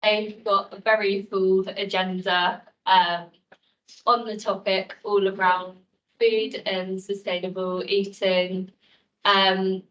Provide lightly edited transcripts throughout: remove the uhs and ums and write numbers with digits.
They've got a very full agenda on the topic all around food and sustainable eating. So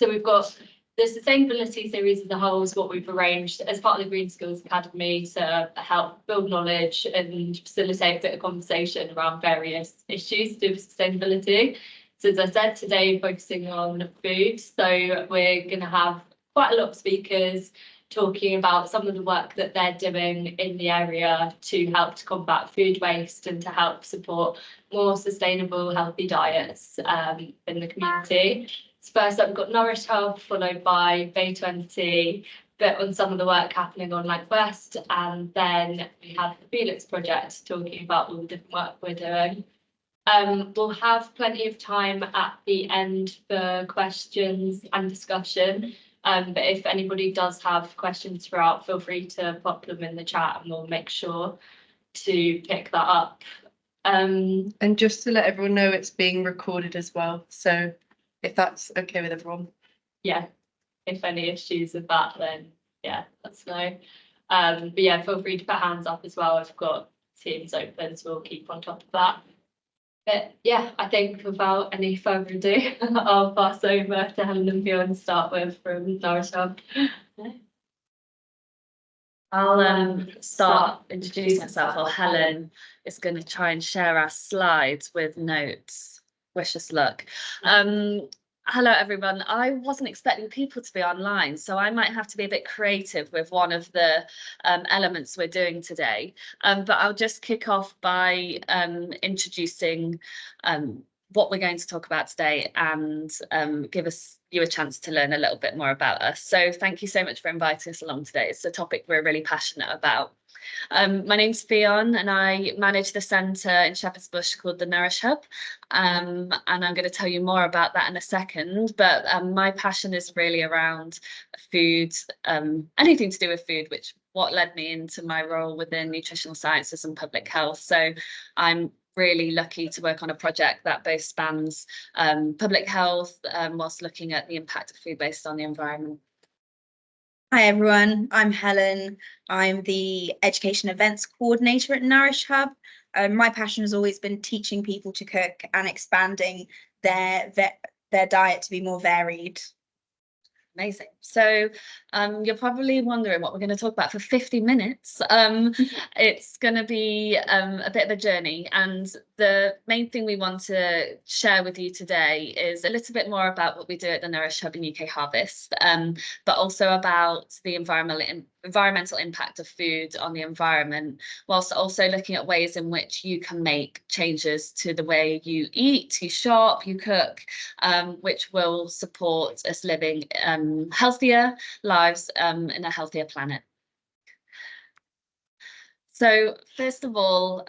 we've got the sustainability series as a whole is what we've arranged as part of the Green Skills Academy to help build knowledge and facilitate a bit of conversation around various issues to do with sustainability. So as I said, today focusing on food. So we're going to have quite a lot of speakers talking about some of the work that they're doing in the area to help to combat food waste and to help support more sustainable, healthy diets in the community. So first up, we've got Nourish Hub, followed by Bay 20, bit on some of the work happening on Lancaster, and then we have the Felix project talking about all the different work we're doing. We'll have plenty of time at the end for questions and discussion. But if anybody does have questions throughout, feel free to pop them in the chat and we'll make sure to pick that up. And just to let everyone know, it's being recorded as well. So if that's okay with everyone. Yeah, if any issues with that, then yeah, let's know. But yeah, feel free to put hands up as well. I've got Teams open, so we'll keep on top of that. But yeah, I think without any further ado, I'll pass over to Helen and Bjorn to start with from Nourish Hub. I'll start introducing myself, or Helen is going to try and share our slides with notes. Wish us luck. Hello everyone. I wasn't expecting people to be online, so I might have to be a bit creative with one of the elements we're doing today. But I'll just kick off by introducing what we're going to talk about today and give you a chance to learn a little bit more about us. So thank you so much for inviting us along today. It's a topic we're really passionate about. My name's Fionn and I manage the centre in Shepherd's Bush called the Nourish Hub, and I'm going to tell you more about that in a second, but my passion is really around food, anything to do with food, which what led me into my role within nutritional sciences and public health. So I'm really lucky to work on a project that both spans public health whilst looking at the impact of food waste on the environment. Hi everyone, I'm Helen. I'm the Education Events Coordinator at Nourish Hub. My passion has always been teaching people to cook and expanding their diet to be more varied. Amazing. So you're probably wondering what we're going to talk about for 50 minutes. It's going to be a bit of a journey, and the main thing we want to share with you today is a little bit more about what we do at the Nourish Hub in UK Harvest, but also about the environmental impact of food on the environment, whilst also looking at ways in which you can make changes to the way you eat, you shop, you cook, which will support us living healthier lives in a healthier planet. So first of all,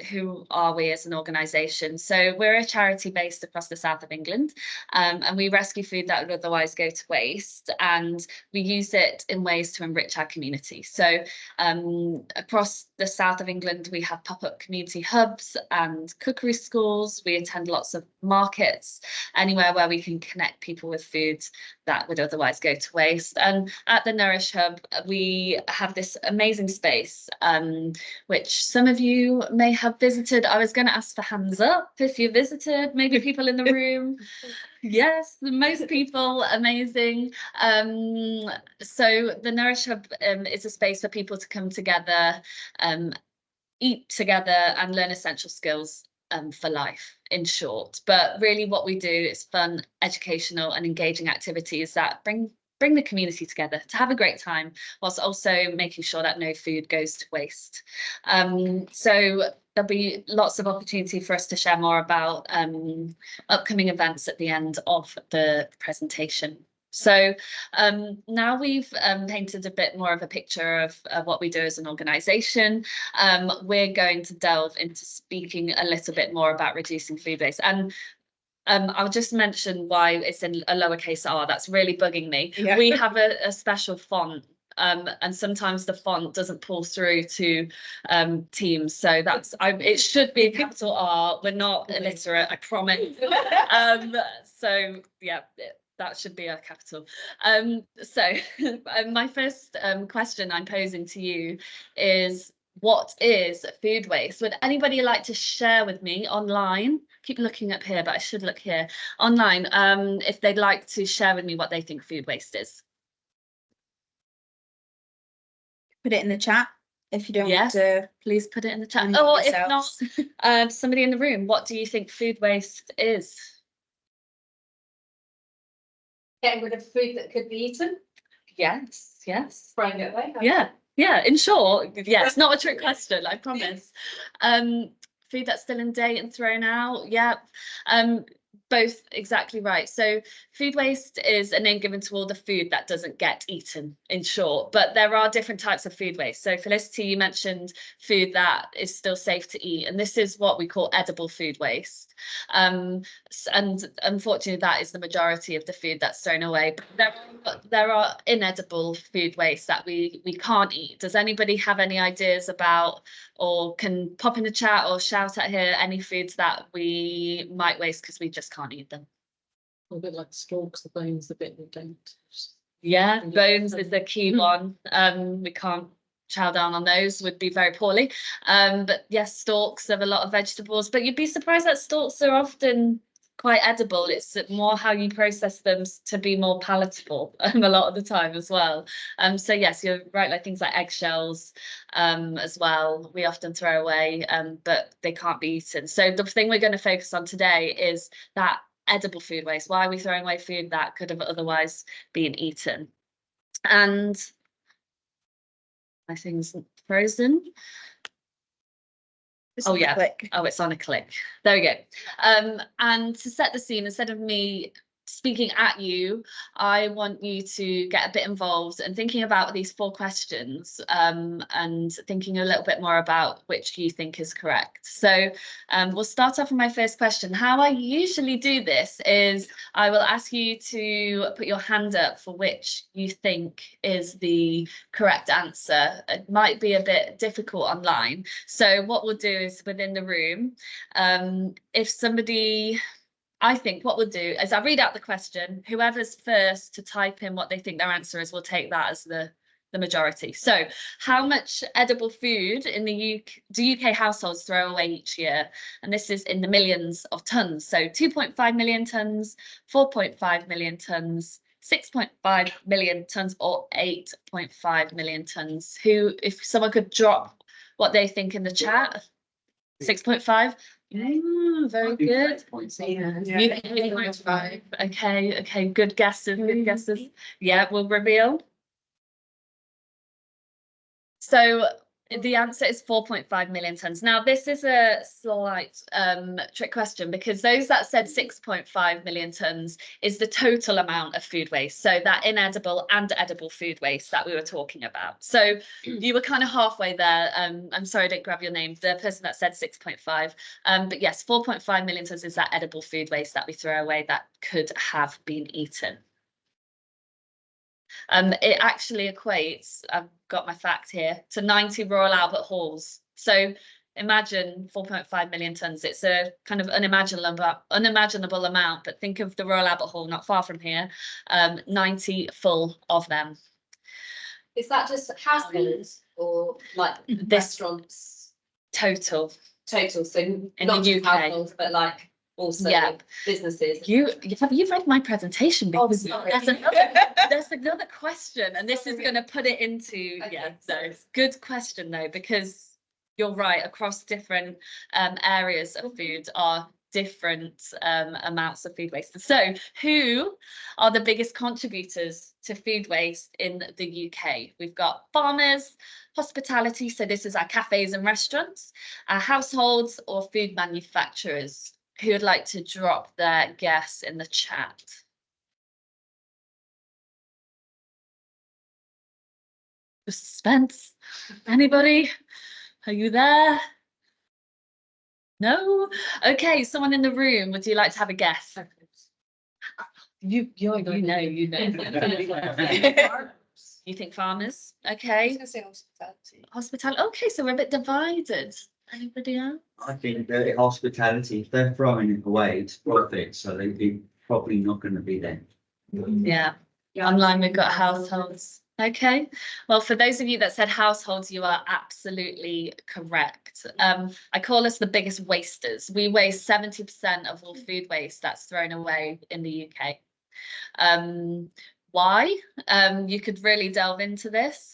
who are we as an organisation? So we're a charity based across the south of England, and we rescue food that would otherwise go to waste, and we use it in ways to enrich our community. So across the south of England, we have pop-up community hubs and cookery schools. We attend lots of markets, anywhere where we can connect people with food that would otherwise go to waste. And at the Nourish Hub, we have this amazing space, which some of you may have visited. I was going to ask for hands up if you visited, maybe people in the room. Yes, most people, amazing. So the Nourish Hub is a space for people to come together, eat together and learn essential skills for life, in short. But really what we do is fun, educational and engaging activities that bring the community together to have a great time, whilst also making sure that no food goes to waste. So there'll be lots of opportunity for us to share more about upcoming events at the end of the presentation. So now we've painted a bit more of a picture of what we do as an organisation, we're going to delve into speaking a little bit more about reducing food waste. And I'll just mention why it's in a lowercase r. That's really bugging me. Yeah. We have a special font, and sometimes the font doesn't pull through to Teams. So that's it should be a capital R. We're not illiterate, I promise. So yeah, That should be our capital. So my first question I'm posing to you is, what is food waste? Would anybody like to share with me online? Keep looking up here, but I should look here online. If they'd like to share with me what they think food waste is. Put it in the chat if you don't Yes, want to. please put it in the chat. unmute Or if not, yourselves. somebody in the room, what do you think food waste is? Getting rid of food that could be eaten, Yes, yes. throwing it away. Yeah, in short, yeah, it's not a trick question, I promise. Food that's still in date and thrown out, yeah. Both exactly right. So food waste is a name given to all the food that doesn't get eaten, in short, but there are different types of food waste. So Felicity, you mentioned food that is still safe to eat, and this is what we call edible food waste. And unfortunately, that is the majority of the food that's thrown away. But there are inedible food waste that we can't eat. Does anybody have any ideas about, or can pop in the chat or shout at here, any foods that we might waste because we just can't eat them? A bit like stalks, the bones, the bit that don't. Yeah, Yeah. bones is the key one. We can't chow down on those, would be very poorly. But yes, stalks of a lot of vegetables, but you'd be surprised that stalks are often quite edible. It's more how you process them to be more palatable a lot of the time as well. So yes, you're right, like things like eggshells as well, we often throw away, but they can't be eaten. So the thing we're going to focus on today is that edible food waste. Why are we throwing away food that could have otherwise been eaten? And my thing's frozen. Oh yeah. Click. Oh, it's on a click. There we go. And to set the scene, instead of me speaking at you, I want you to get a bit involved and thinking about these 4 questions, and thinking a little bit more about which you think is correct. So we'll start off with my first question. How I usually do this is I will ask you to put your hand up for which you think is the correct answer. It might be a bit difficult online. So what we'll do is within the room, if somebody, I think what we'll do is I'll read out the question. Whoever's first to type in what they think their answer is, will take that as the majority. So how much edible food in the UK do UK households throw away each year? And this is in the millions of tons. So 2.5 million tons, 4.5 million tons, 6.5 million tons, or 8.5 million tons. Who, if someone could drop what they think in the chat. 6.5. Very good. Yeah. 8.5. Okay, good guesses, good guesses. Yeah, we'll reveal. So the answer is 4.5 million tons. Now, this is a slight trick question, because those that said 6.5 million tons is the total amount of food waste. So that inedible and edible food waste that we were talking about. So you were kind of halfway there. I'm sorry I didn't grab your name, the person that said 6.5. But yes, 4.5 million tons is that edible food waste that we throw away that could have been eaten. It actually equates, I've got my fact here, to 90 Royal Albert Halls. So imagine 4.5 million tons. It's a kind of unimaginable amount, but think of the Royal Albert Hall not far from here, 90 full of them. Is that just households or like restaurants? Total. Total, so In not the just UK. households, but like also Yeah. businesses. You've read my presentation, because sorry. there's another question, and this is going to put it into good question though, because you're right, across different areas of food are different amounts of food waste. So who are the biggest contributors to food waste in the UK? We've got farmers, hospitality, so this is our cafes and restaurants, our households, or food manufacturers. Who would like to drop their guess in the chat? The suspense. Anybody? Are you there? No? Okay, someone in the room, would you like to have a guess? You know. You think farmers? Okay. Hospitality. Okay, so we're a bit divided. Anybody else? I think that hospitality, if they're throwing it away, it's profit, so it's probably not going to be them. Yeah. Online, we've got households. Okay. Well, for those of you that said households, you are absolutely correct. I call us the biggest wasters. We waste 70% of all food waste that's thrown away in the UK. Why? You could really delve into this.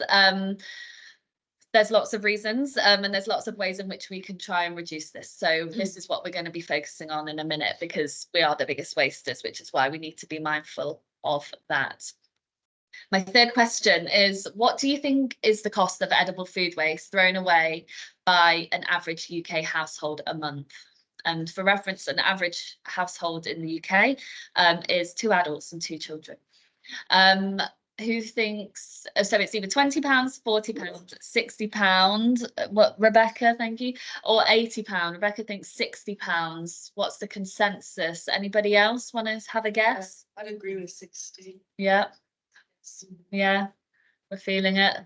There's lots of reasons, and there's lots of ways in which we can try and reduce this. So this is what we're going to be focusing on in a minute, because we are the biggest wasters, which is why we need to be mindful of that. My third question is, what do you think is the cost of edible food waste thrown away by an average UK household a month? And for reference, an average household in the UK is 2 adults and 2 children. Who thinks, so it's either £20, £40, £60, what, Rebecca, thank you, or £80. Rebecca thinks £60. What's the consensus? Anybody else want to have a guess? I'd agree with 60. Yeah, yeah, we're feeling it.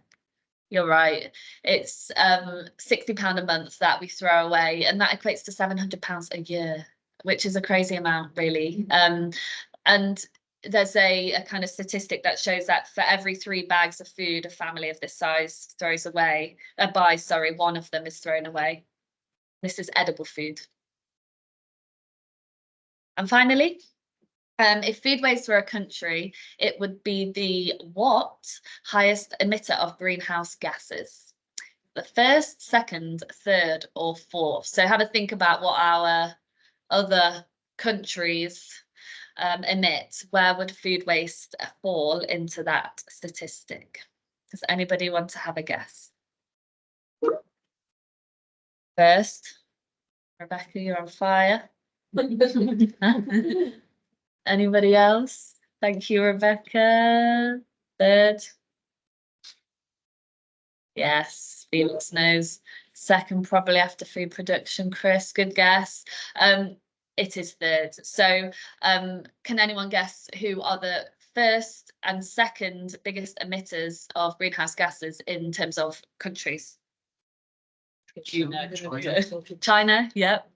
You're right. It's £60 a month that we throw away, and that equates to £700 a year, which is a crazy amount, really. And there's a kind of statistic that shows that for every 3 bags of food a family of this size throws away, buys, sorry, 1 of them is thrown away. This is edible food. And finally, if food waste were a country, it would be the what highest emitter of greenhouse gases? The first, second, third, or fourth. So have a think about what our other countries emit. Where would food waste fall into that statistic? Does anybody want to have a guess? First, Rebecca, you're on fire. Anybody else? Thank you, Rebecca. Third. Yes, Felix knows. Second, probably after food production. Chris, good guess. It is third. So can anyone guess who are the first and second biggest emitters of greenhouse gases in terms of countries? You know, China, yep.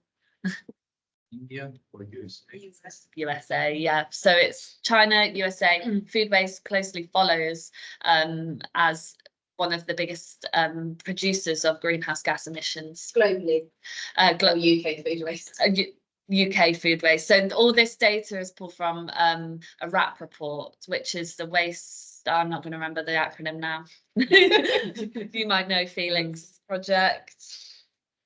India or USA? USA, yeah. So it's China, USA. Food waste closely follows as one of the biggest producers of greenhouse gas emissions. Globally, UK food waste. UK food waste. So all this data is pulled from a RAP report, which is the waste. I'm not going to remember the acronym now. You might know, Felix. Project.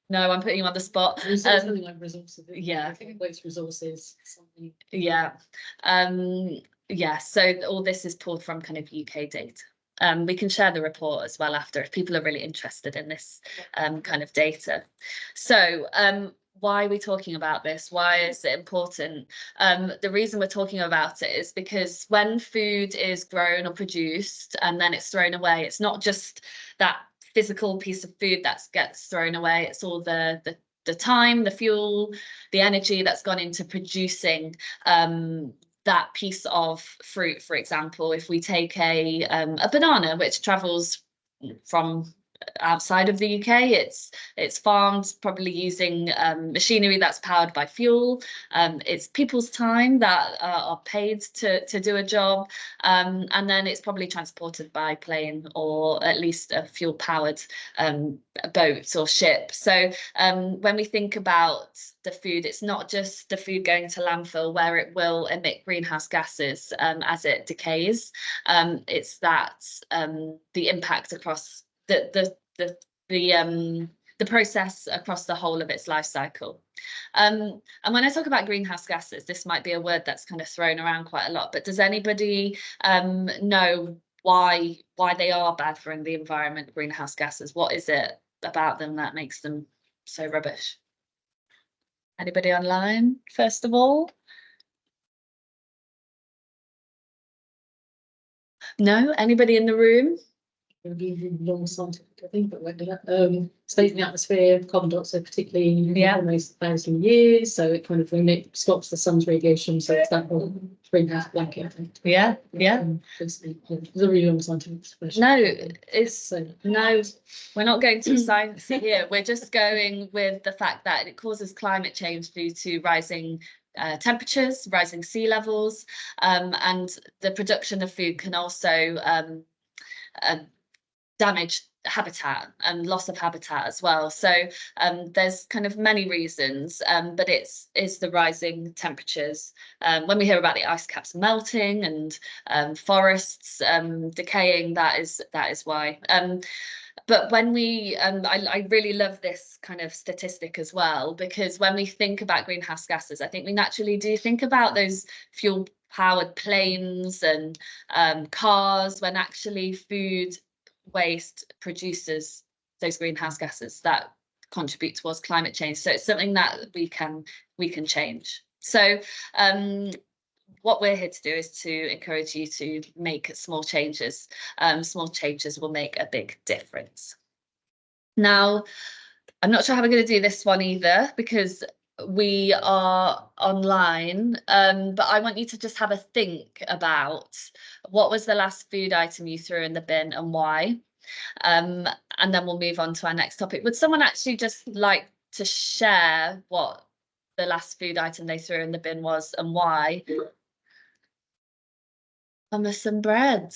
No, I'm putting you on the spot. Something like resources. Yeah. I think waste resources. Something. Yeah. Yeah. So all this is pulled from kind of UK data. We can share the report as well after if people are really interested in this kind of data. So why are we talking about this? Why is it important? The reason we're talking about it is because when food is grown or produced and then it's thrown away, it's not just that physical piece of food that gets thrown away, it's all the time, the fuel, the energy that's gone into producing that piece of fruit. For example, if we take a banana which travels from outside of the UK, it's farmed probably using machinery that's powered by fuel. It's people's time that are paid to do a job, and then it's probably transported by plane or at least a fuel powered boat or ship. So when we think about the food, it's not just the food going to landfill where it will emit greenhouse gases as it decays. It's that the impact across the process across the whole of its life cycle. And when I talk about greenhouse gases, this might be a word that's kind of thrown around quite a lot, but does anybody know why they are bad for the environment, greenhouse gases? What is it about them that makes them so rubbish? Anybody online, first of all? No? Anybody in the room? Really long scientific, I think, but stays in the atmosphere, carbon dioxide particularly, almost 1,000 years. So it kind of stops the sun's radiation. So it's that whole greenhouse blanket, I think. Yeah. It's a really long scientific explanation. No, no, we're not going to science here. We're just going with the fact that it causes climate change due to rising temperatures, rising sea levels, and the production of food can also damage habitat and loss of habitat as well. So there's kind of many reasons, but it's the rising temperatures. When we hear about the ice caps melting and forests decaying, that is why. But when we, I really love this kind of statistic as well, because when we think about greenhouse gases, I think we naturally do think about those fuel powered planes and cars, when actually food waste produces those greenhouse gases that contribute towards climate change. So it's something that we can change. So what we're here to do is to encourage you to make small changes. Small changes will make a big difference. Now, I'm not sure how we're going to do this one either, because we are online, but I want you to just have a think about what was the last food item you threw in the bin and why, and then we'll move on to our next topic. Would someone actually just like to share what the last food item they threw in the bin was and why? Hummus and bread.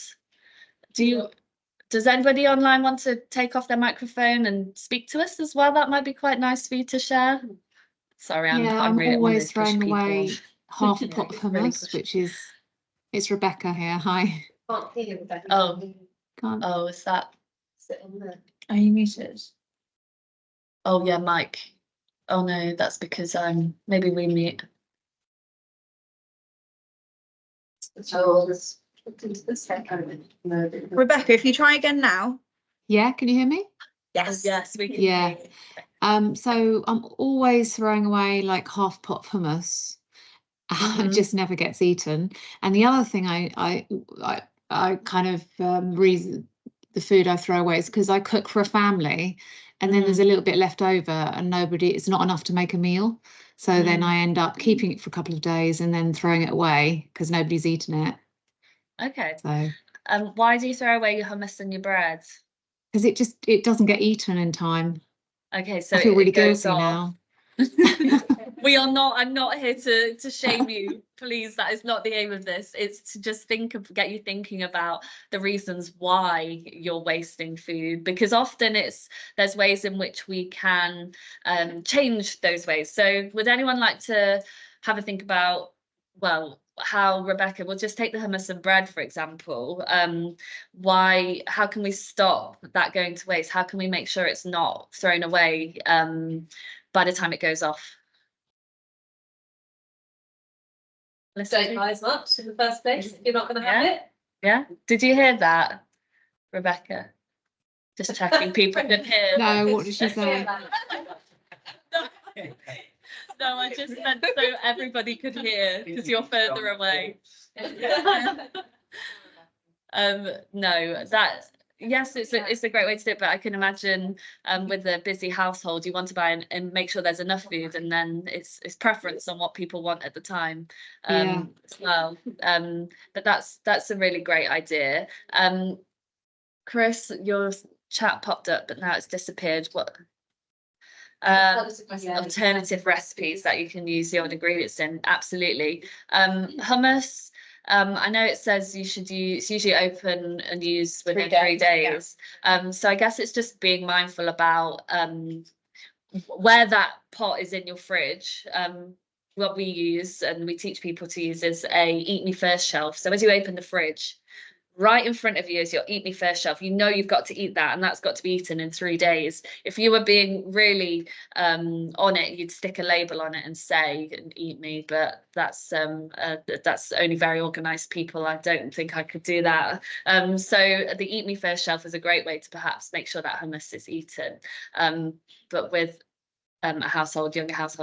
Does anybody online want to take off their microphone and speak to us as well? That might be quite nice for you to share. Sorry, I'm really always throwing away half a pot of hummus, it's Rebecca here. Hi. Oh, Can't. oh, is that? Are you muted? Oh yeah, Mike. Oh no, that's because maybe we meet. Rebecca, if you try again now. Yeah, can you hear me? Yes. Yes, we can. Yeah. So I'm always throwing away like half pot of hummus. It just never gets eaten. And the other thing I kind of reason the food I throw away is because I cook for a family, and then there's a little bit left over, and it's not enough to make a meal. So then I end up keeping it for a couple of days and then throwing it away because nobody's eaten it. Okay. So why do you throw away your hummus and your bread? because it doesn't get eaten in time. Okay, so I feel really it goes guilty off. now. I'm not here to shame you, please. That is not the aim of this. It's to just get you thinking about the reasons why you're wasting food, because often there's ways in which we can change those ways. So would anyone like to have a think about, well, how, Rebecca, we'll just take the hummus and bread, for example. How can we stop that going to waste? How can we make sure it's not thrown away by the time it goes off? Don't buy as much in the first place if you're not going to have it. Yeah. Did you hear that, Rebecca? Just checking people could hear. No, what did she say? No, I just meant so everybody could hear because you're further away. No, yes, it's a great way to do it, but I can imagine with a busy household, you want to buy and make sure there's enough food, and then it's preference on what people want at the time as well. But that's a really great idea. Chris, your chat popped up, but now it's disappeared. What? Alternative recipes that you can use the old ingredients in. Absolutely. Hummus. I know it says it's usually open and used within 3 days. So I guess it's just being mindful about where that pot is in your fridge. What we use and we teach people to use is a eat me first shelf. So as you open the fridge, right in front of you is your eat me first shelf. You know you've got to eat that, and that's got to be eaten in 3 days. If you were being really on it, you'd stick a label on it and say eat me, but that's only very organized people. I don't think I could do that. So the eat me first shelf is a great way to perhaps make sure that hummus is eaten. But with a younger household,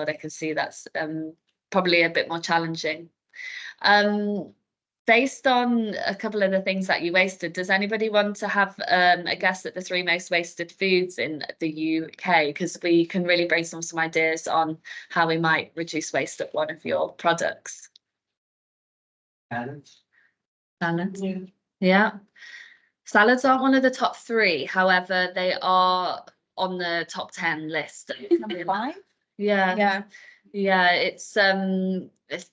I can see that's probably a bit more challenging. Based on a couple of the things that you wasted, does anybody want to have a guess at the 3 most wasted foods in the UK? Because we can really brainstorm some ideas on how we might reduce waste of one of your products. Salads. Salads. Yeah. Salads aren't one of the top 3. However, they are on the top 10 list. Number 5? Yeah. Yeah, it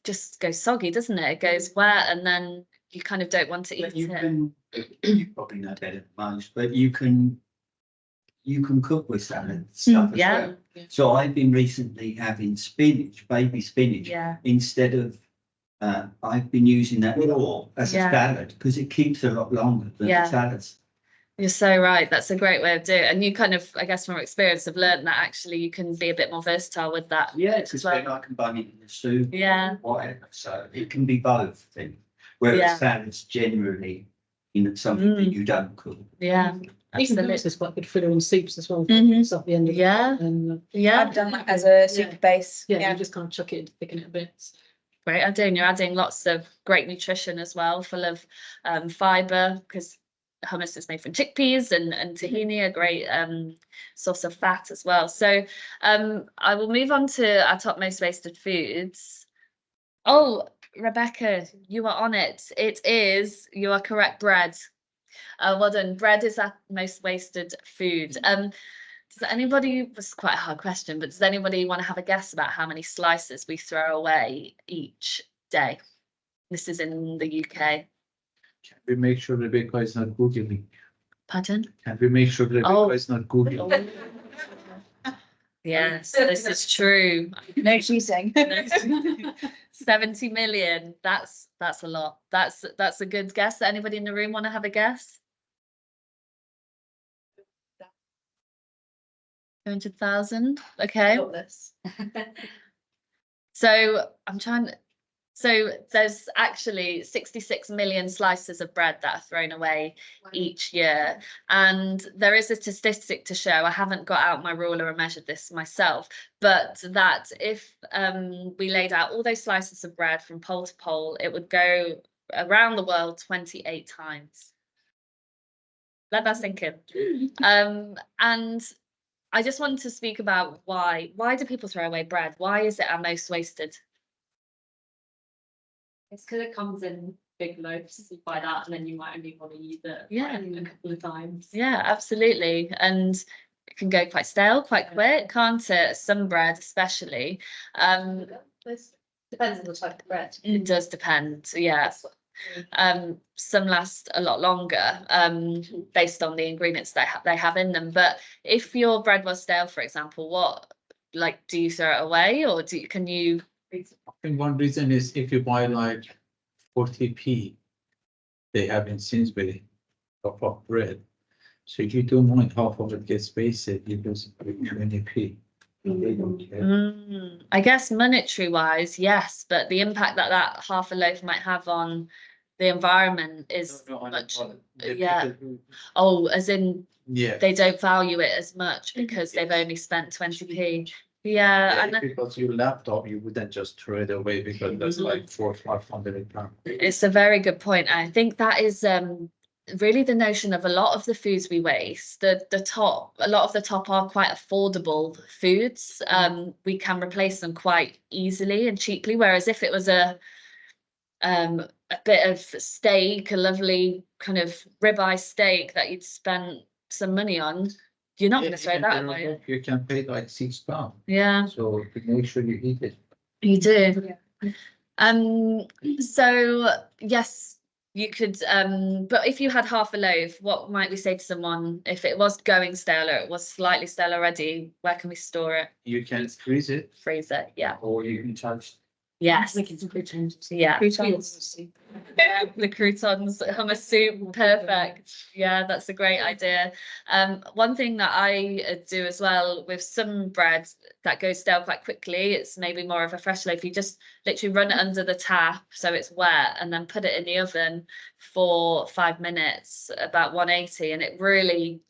just goes soggy, doesn't it? It goes wet, and then you kind of don't want to But eat you it. can, you probably know better than most, but you can cook with salad stuff as yeah. well. So I've been recently having spinach, baby spinach, Yeah. instead of, I've been using that raw as a Yeah. salad because it keeps a lot longer than Yeah. the salads. You're so right. That's a great way of doing it. And you kind of, I guess, from experience, have learned that actually you can be a bit more versatile with that. Yeah, as because well. then I can bung it in the soup. Yeah. Whatever, so it can be both things. Whereas Yeah. salads generally, something that you don't cook. Yeah. Even Absolutely. hummus is quite good filler in soups as well. Mhm. Stuff at the end of it. Yeah. And Yeah. I've done that as a soup Yeah. base. yeah, you just kind of chuck it, thicken it a bit. Great idea. And you're adding lots of great nutrition as well, full of fiber, because hummus is made from chickpeas and tahini, a great source of fat as well. So I will move on to our top most wasted foods. Oh, Rebecca, you are on it. It is, you are correct, bread. Well done. Bread is our most wasted food. Does anybody, this is quite a hard question, but does anybody want to have a guess about how many slices we throw away each day? This is in the UK. Can we make sure Rebecca is not Googling? Pardon? Can we make sure Rebecca Oh. is not Googling? Yes, this is true. No cheating. 70 million. That's a lot. That's a good guess. Anybody in the room want to have a guess? 200,000. Okay. Got this. So I'm trying. So there's actually 66 million slices of bread that are thrown away each year. And there is a statistic to show, I haven't got out my ruler and measured this myself, but that if we laid out all those slices of bread from pole to pole, it would go around the world 28 times. Let that sink in. And I just wanted to speak about why do people throw away bread? Why is it our most wasted? It's because it comes in big loaves, you buy that, and then you might only want to use it Yeah. a couple of times. Yeah, absolutely. And it can go quite stale quite quick, can't it? Some bread especially. This depends on the type of bread. It does depend, yeah. Some last a lot longer based on the ingredients they have in them. But if your bread was stale, for example, what, like, do you throw it away, or can you? I think one reason is if you buy like 40p, they have in Sainsbury of bread. So if you don't mind half of it gets wasted, you lose 20p. And they don't care. I guess monetary wise, yes, but the impact that half a loaf might have on the environment is No, I much. know, the Yeah. people who- Oh, as in Yeah. they don't value it as much because they've only spent 20p. Yeah, Yeah, and if it was your laptop, you wouldn't just throw it away because that's like £400-500. it's a very good point. I think that is really the notion of a lot of the foods we waste. A lot of the top are quite affordable foods. We can replace them quite easily and cheaply. Whereas if it was a bit of steak, a lovely kind of ribeye steak that you'd spent some money on, you're not going to throw Even that the away. remote, you can pay like £6. Yeah, So make sure you eat it. you do. So yes, you could, but if you had half a loaf, what might we say to someone if it was going stale or it was slightly stale already? Where can we store it? You can freeze it Freeze it, yeah. or you can toast. Yes, Making some croutons. yeah. Croutons. The croutons, hummus soup, perfect. Yeah, that's a great idea. One thing that I do as well with some bread that goes stale quite quickly, it's maybe more of a fresh loaf. You just literally run it under the tap so it's wet and then put it in the oven for 5 minutes, about 180, and it really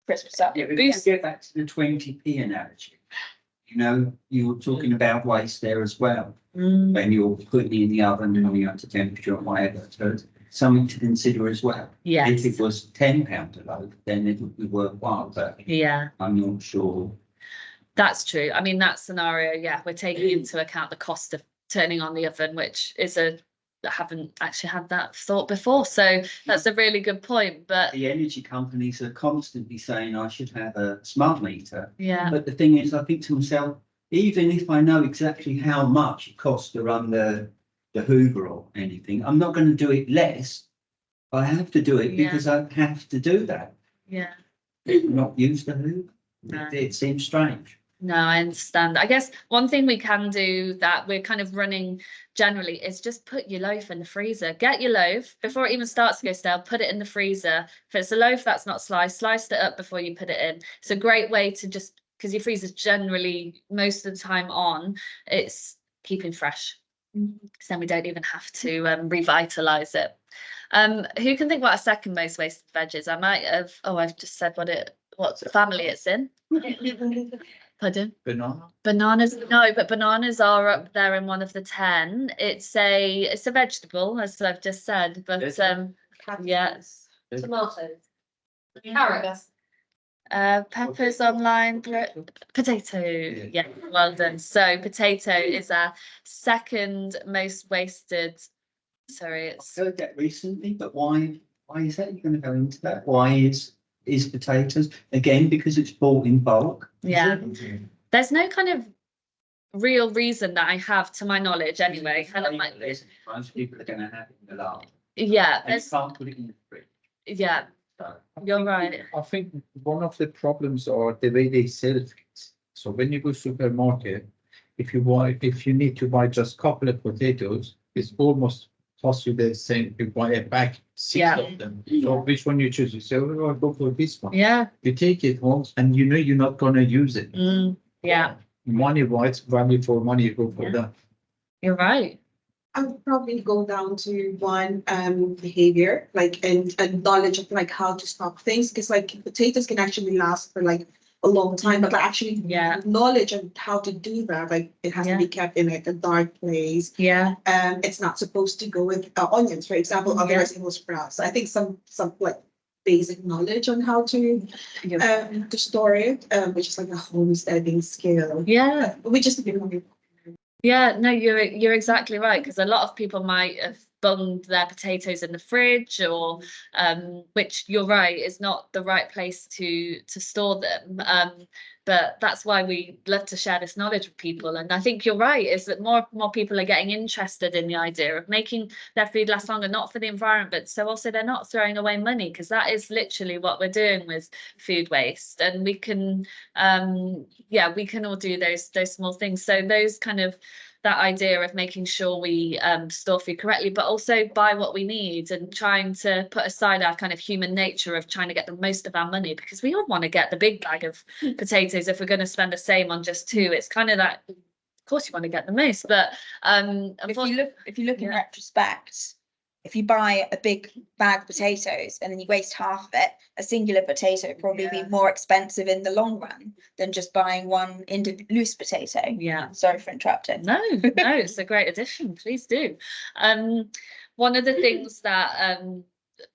Crisps up. Yeah, but boosts. get back to the 20p analogy. You were talking about waste there as well. When you're putting it in the oven, coming up to temperature or whatever. So something to consider as well. Yes. If it was £10 a loaf, then it would be worthwhile, but Yeah, I'm not sure. that's true. I mean, that scenario, yeah, we're taking into account the cost of turning on the oven, which is I haven't actually had that thought before. So that's a really good point. But The energy companies are constantly saying I should have a smart meter. yeah, But the thing is, I think to myself, even if I know exactly how much it costs to run the Hoover or anything, I'm not going to do it less. I have to do it Yeah. because I have to do that. Yeah. Not use the Hoover. No. It seems strange. No, I understand. I guess one thing we can do that we're kind of running generally is just put your loaf in the freezer. Get your loaf before it even starts to go stale, put it in the freezer. If it's a loaf that's not sliced, sliced it up before you put it in. It's a great way to just, because your freezer's generally most of the time on, it's keeping fresh. So then we don't even have to revitalize it. Who can think what a second most wasted veg is? I might have, oh, I've just said what family it's in. Pardon? Banana. Bananas, no, but bananas are up there in one of the 10. It's a vegetable, as I've just said, but yeah. Tomatoes. Carrots. Peppers online, potato. Yeah, well done. So potato is our second most wasted. Sorry, it's I've heard that recently, but why is that? You're going to go into that? Why is potatoes again? Because it's bought in bulk. yeah. There's no kind of real reason that I have, to my knowledge, anyway. Most people are going to have it in the large. Yeah, And you can't put it in the fridge. yeah, So. you're right. I think one of the problems are the way they sell things. So when you go supermarket, if you need to buy just couple of potatoes, it's almost cost you the same. You buy a bag, 6 Yeah. of them. So which one you choose? You say, oh, I'll go for this one. Yeah. You take it home and you know you're not gonna use it. Yeah, Money wise, value for money, you go for Yeah. that. you're right. I would probably go down to one behavior, like and knowledge of like how to stock things, because like potatoes can actually last for like a long time, but like actually Yeah. knowledge on how to do that, like it has to be kept in like a dark place. Yeah, It's not supposed to go with onions, for example, Yeah. otherwise it will sprout. So I think some like basic knowledge on how to store it, which is like a homesteading skill. yeah. We just need to be Yeah, no, you're exactly right, because a lot of people might have bunged their potatoes in the fridge, or which you're right is not the right place to store them. But that's why we love to share this knowledge with people. And I think you're right, is that more people are getting interested in the idea of making their food last longer, not for the environment, but so also they're not throwing away money, because that is literally what we're doing with food waste. And we can we can all do those small things. So those kind of that idea of making sure we store food correctly, but also buy what we need, and trying to put aside our kind of human nature of trying to get the most of our money, because we all want to get the big bag of potatoes if we're going to spend the same on just 2. It's kind of that, of course you want to get the most, but If you look in Yeah. retrospect, if you buy a big bag of potatoes and then you waste half of it, a singular potato would probably be more expensive in the long run than just buying one loose potato. yeah. Sorry for interrupting. No, it's a great addition. Please do. One of the things that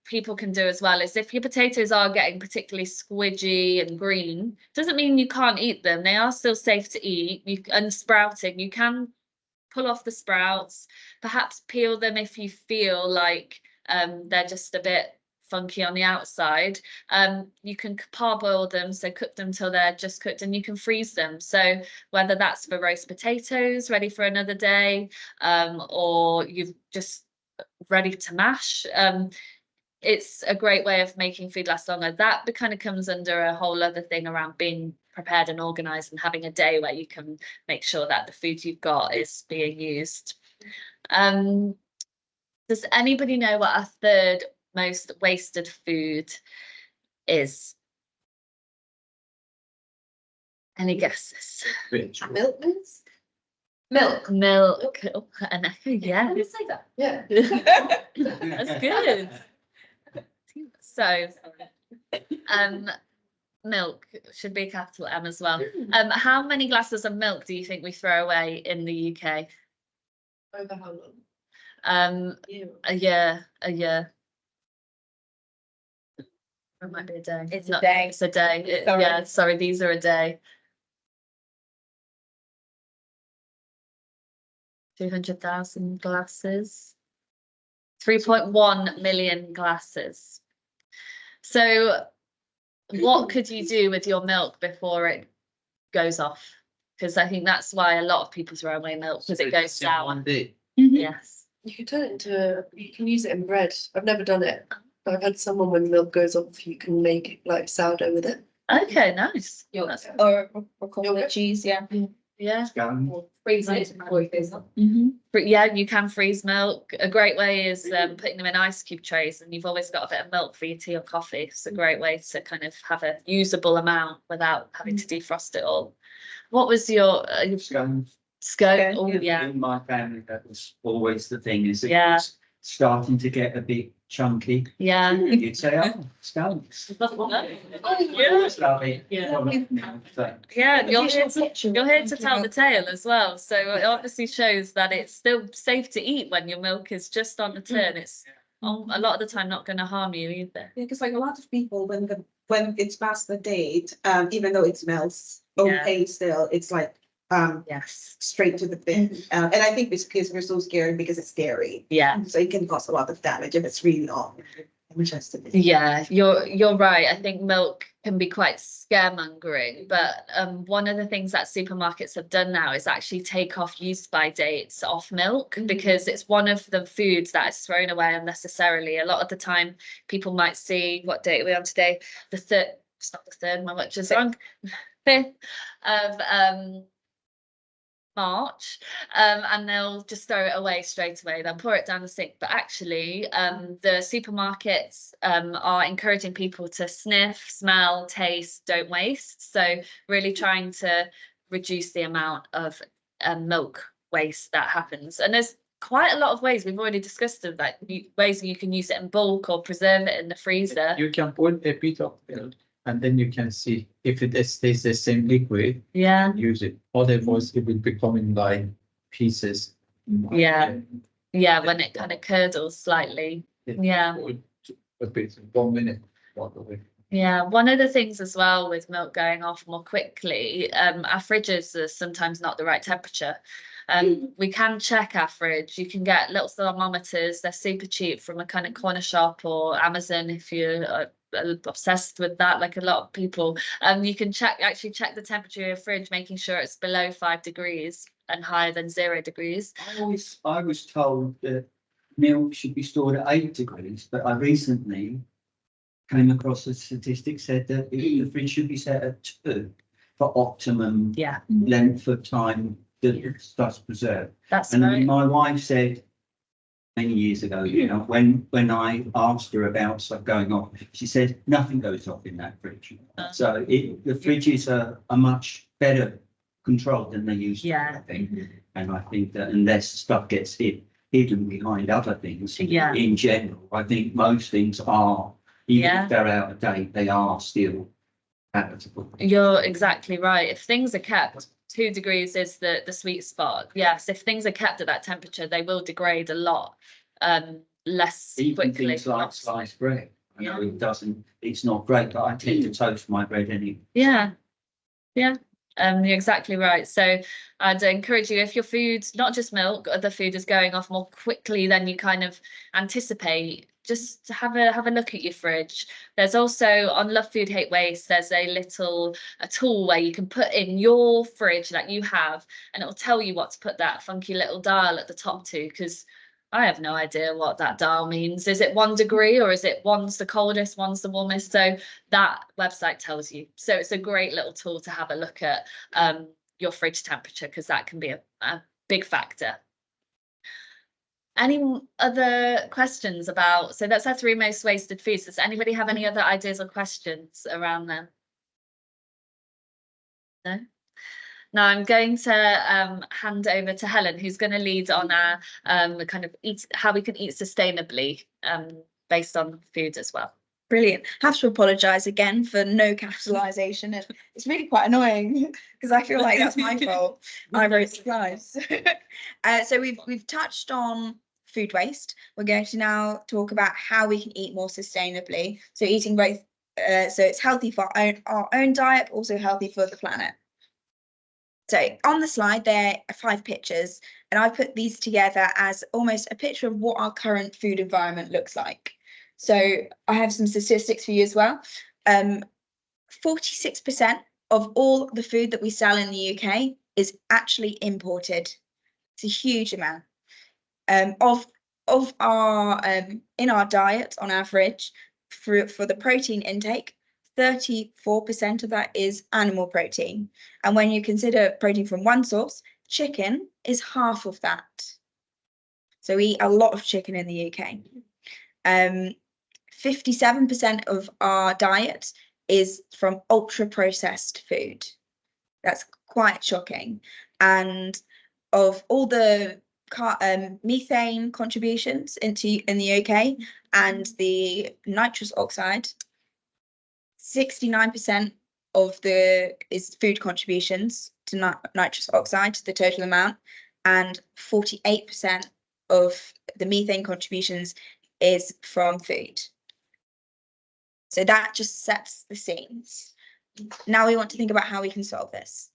people can do as well is, if your potatoes are getting particularly squidgy and green, doesn't mean you can't eat them. They are still safe to eat. And sprouting, you can pull off the sprouts, perhaps peel them if you feel like they're just a bit funky on the outside. You can parboil them, so cook them till they're just cooked, and you can freeze them. So whether that's for roast potatoes ready for another day, or you've just ready to mash, it's a great way of making food last longer. That kind of comes under a whole other thing around being prepared and organized, and having a day where you can make sure that the food you've got is being used. Does anybody know what our third most wasted food is? Any guesses? Milk. Milk. Milk. Oh, an echo, yeah. Did say that? Yeah. That's good. So, milk should be a capital M as well. How many glasses of milk do you think we throw away in the UK? Over how long? A year. It might be a day. It's a day. It's a day. Sorry. Yeah, sorry, these are a day. 200,000 glasses. 3.1 million glasses. So what could you do with your milk before it goes off? because I think that's why a lot of people throw away milk, because it goes sour. One day. Yes. You can turn it into, you can use it in bread. I've never done it. But I've had someone when milk goes off, you can make it like sourdough with it. Okay, nice. Yogurt. Or call Yogurt. it cheese, yeah. Yeah. Scone. Freeze it before it goes up. But yeah, you can freeze milk. A great way is putting them in ice cube trays, and you've always got a bit of milk for your tea or coffee. It's a great way to kind of have a usable amount without having to defrost it all. What was your Scone. scone? Scone, Oh, yeah. In my family, that was always the thing, is it Yeah. was starting to get a bit chunky. Yeah. You'd say, oh, scones. Always lovely. Yeah. Yeah, you're here to tell the tale as well. So it obviously shows that it's still safe to eat when your milk is just on the tin. It's a lot of the time not going to harm you either. Yeah, because like a lot of people, when it's past the date, even though it smells Yeah. okay still, it's like Yes. straight to the bin. And I think it's because we're so scared because it's dairy. Yeah. So it can cause a lot of damage if it's really long. Yeah, you're right. I think milk can be quite scaremongering, but one of the things that supermarkets have done now is actually take off use by dates off milk, because it's one of the foods that is thrown away unnecessarily. A lot of the time, people might see, what date are we on today? The third. It's not the third. My watch is wrong. 5th of March, and they'll just throw it away straight away. They'll pour it down the sink. But actually, the supermarkets are encouraging people to sniff, smell, taste, don't waste. So really trying to reduce the amount of milk waste that happens. And there's quite a lot of ways. We've already discussed of that, ways you can use it in bulk or preserve it in the freezer. You can put a bit of milk and then you can see if it stays the same liquid, Yeah. use it. Otherwise, it will be becoming like pieces. Yeah. Yeah, when it kind of curdles slightly. Yeah. A bit, 1 minute. Walk away. Yeah, one of the things as well with milk going off more quickly, our fridges are sometimes not the right temperature. We can check our fridge. You can get little thermometers. They're super cheap from a kind of corner shop or Amazon if you're obsessed with that, like a lot of people. You can actually check the temperature of your fridge, making sure it's below 5 degrees and higher than 0 degrees. I was told that milk should be stored at 8 degrees, but I recently came across a statistic said that the fridge should be set at 2 for optimum Yeah, length of time that stuff's preserved. that's And right. my wife said many years ago, you know, when I asked her about stuff going off, she said nothing goes off in that fridge. So the fridges are much better controlled than they used to be, I think. And I think that unless stuff gets hidden behind other things, Yeah. in general, I think most things are, even if they're out of date, they are still habitable. You're exactly right. If things are kept, 2 degrees is the sweet spot. Yes, if things are kept at that temperature, they will degrade a lot less Even quickly. things like sliced bread. I know it's not great, but I tend to toast my bread anyway. Yeah, yeah. You're exactly right. So I'd encourage you, if your food, not just milk, other food is going off more quickly than you kind of anticipate, just have a look at your fridge. There's also on Love Food Hate Waste, there's a tool where you can put in your fridge that you have, and it'll tell you what to put that funky little dial at the top to, because I have no idea what that dial means. Is it 1 degree, or is it one's the coldest, one's the warmest? So that website tells you. So it's a great little tool to have a look at your fridge temperature, because that can be a big factor. Any other questions about, so that's our 3 most wasted foods. Does anybody have any other ideas or questions around them? No? Now I'm going to hand over to Helen, who's going to lead on our kind of how we can eat sustainably based on food as well. Brilliant. Have to apologise again for no capitalisation. It's really quite annoying because I feel like that's my fault. I wrote slides. So we've touched on food waste. We're going to now talk about how we can eat more sustainably. So eating both, so it's healthy for our own diet, but also healthy for the planet. So on the slide, there are 5 pictures, and I put these together as almost a picture of what our current food environment looks like. So I have some statistics for you as well. 46% of all the food that we sell in the UK is actually imported. It's a huge amount. Of our in our diet on average for the protein intake, 34% of that is animal protein. And when you consider protein from one source, chicken is half of that. So we eat a lot of chicken in the UK. 57% of our diet is from ultra processed food. That's quite shocking. And of all the methane contributions in the UK and the nitrous oxide, 69% of the is food contributions to nitrous oxide, the total amount, and 48% of the methane contributions is from food. So that just sets the scenes. Now we want to think about how we can solve this.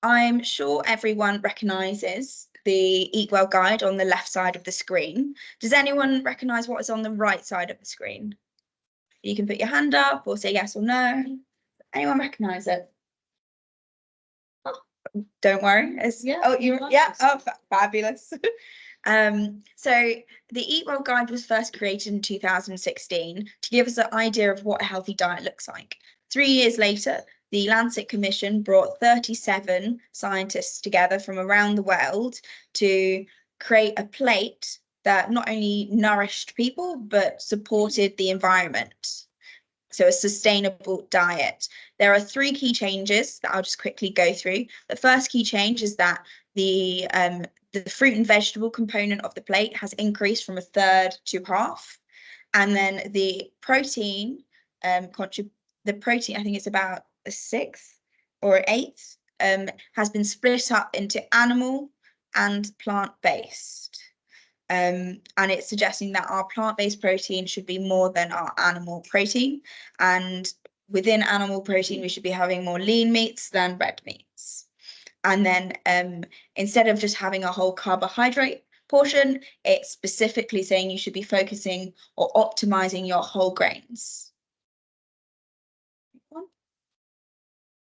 I'm sure everyone recognises the Eat Well guide on the left side of the screen. Does anyone recognise what is on the right side of the screen? You can put your hand up or say yes or no. Anyone recognise it? Oh, don't worry. Fabulous. So the Eat Well guide was first created in 2016 to give us an idea of what a healthy diet looks like. 3 years later, the Lancet Commission brought 37 scientists together from around the world to create a plate that not only nourished people, but supported the environment. So a sustainable diet. There are 3 key changes that I'll just quickly go through. The first key change is that the fruit and vegetable component of the plate has increased from a third to half. And then the protein, the protein, I think it's about a sixth or an eighth, has been split up into animal and plant-based. And it's suggesting that our plant-based protein should be more than our animal protein. And within animal protein, we should be having more lean meats than red meats. And then instead of just having a whole carbohydrate portion, it's specifically saying you should be focusing or optimizing your whole grains.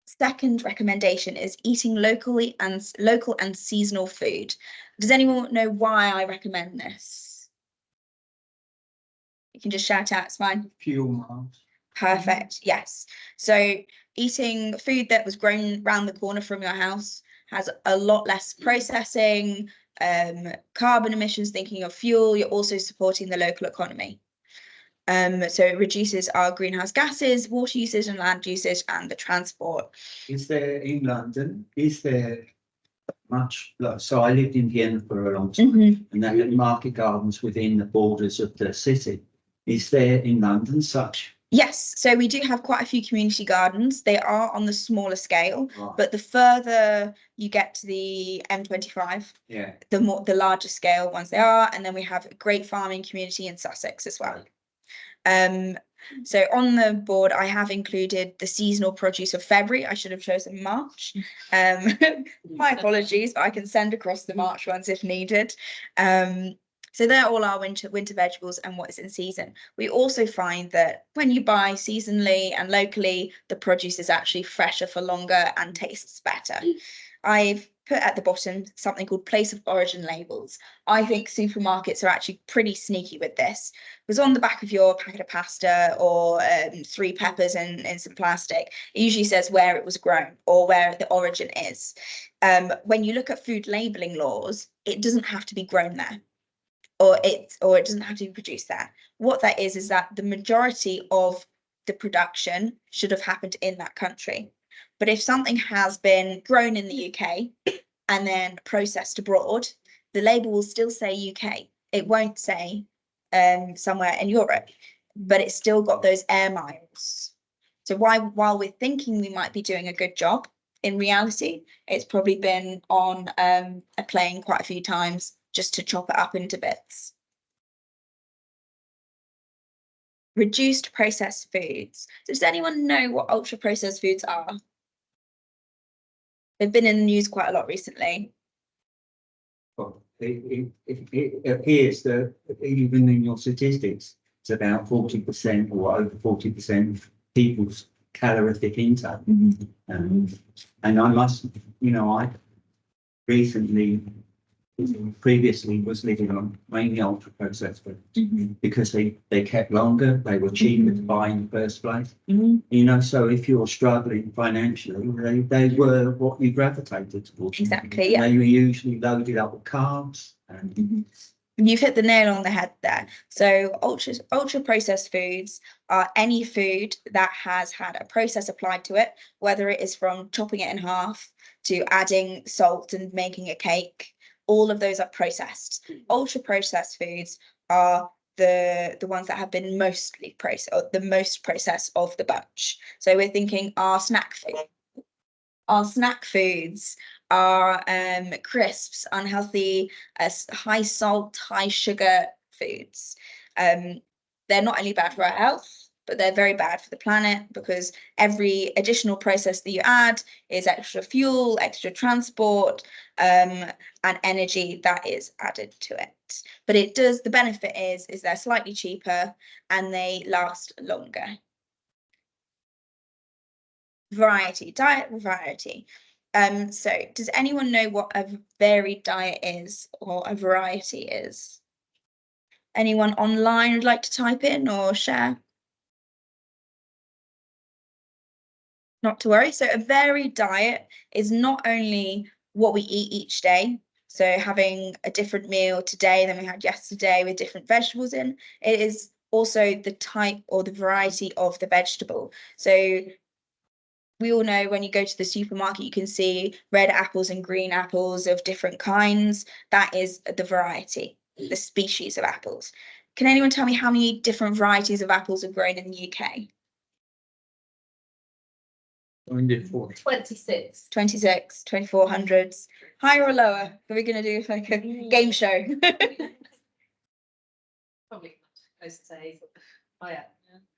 Second recommendation is eating local and seasonal food. Does anyone know why I recommend this? You can just shout out, it's fine. Fuel miles. Perfect, yes. So eating food that was grown round the corner from your house has a lot less processing, carbon emissions, thinking of fuel. You're also supporting the local economy. So it reduces our greenhouse gases, water usage and land usage, and the transport. Is there in London, is there much, so I lived in Vienna for a long time, and they had market gardens within the borders of the city. Is there in London such? Yes, so we do have quite a few community gardens. They are on the smaller scale, but the further you get to the M25, the larger scale ones they are. And then we have a great farming community in Sussex as well. So on the board, I have included the seasonal produce of February. I should have chosen March. My apologies, but I can send across the March ones if needed. So they're all our winter vegetables and what is in season. We also find that when you buy seasonally and locally, the produce is actually fresher for longer and tastes better. I've put at the bottom something called place of origin labels. I think supermarkets are actually pretty sneaky with this, because on the back of your packet of pasta or 3 peppers in some plastic, it usually says where it was grown or where the origin is. When you look at food labeling laws, it doesn't have to be grown there, or it doesn't have to be produced there. What that is that the majority of the production should have happened in that country. But if something has been grown in the UK and then processed abroad, the label will still say UK. It won't say somewhere in Europe, but it's still got those air miles. So while we're thinking we might be doing a good job, in reality, it's probably been on a plane quite a few times just to chop it up into bits. Reduced processed foods. Does anyone know what ultra processed foods are? They've been in the news quite a lot recently. Well, it appears that even in your statistics, it's about 40% or over 40% of people's calorific intake. And I must, I recently, previously was living on mainly ultra processed foods because they kept longer, they were cheaper to buy in the first place. So if you're struggling financially, they were what you gravitated towards. Exactly, yeah. They were usually loaded up with carbs and You've hit the nail on the head there. So ultra processed foods are any food that has had a process applied to it, whether it is from chopping it in half to adding salt and making a cake. All of those are processed. Ultra processed foods are the ones that have been mostly processed, or the most processed of the bunch. So we're thinking our snack food. Our snack foods are crisps, unhealthy, high salt, high sugar foods. They're not only bad for our health, but they're very bad for the planet because every additional process that you add is extra fuel, extra transport, and energy that is added to it. But the benefit is they're slightly cheaper and they last longer. Diet variety. So does anyone know what a varied diet is or a variety is? Anyone online would like to type in or share? Not to worry. So a varied diet is not only what we eat each day, so having a different meal today than we had yesterday with different vegetables in, it is also the type or the variety of the vegetable. So we all know when you go to the supermarket, you can see red apples and green apples of different kinds. That is the variety, the species of apples. Can anyone tell me how many different varieties of apples are grown in the UK? 24. 26. 26, 2400s. Higher or lower? Are we going to do like a game show? Probably close to Hazel. Oh yeah.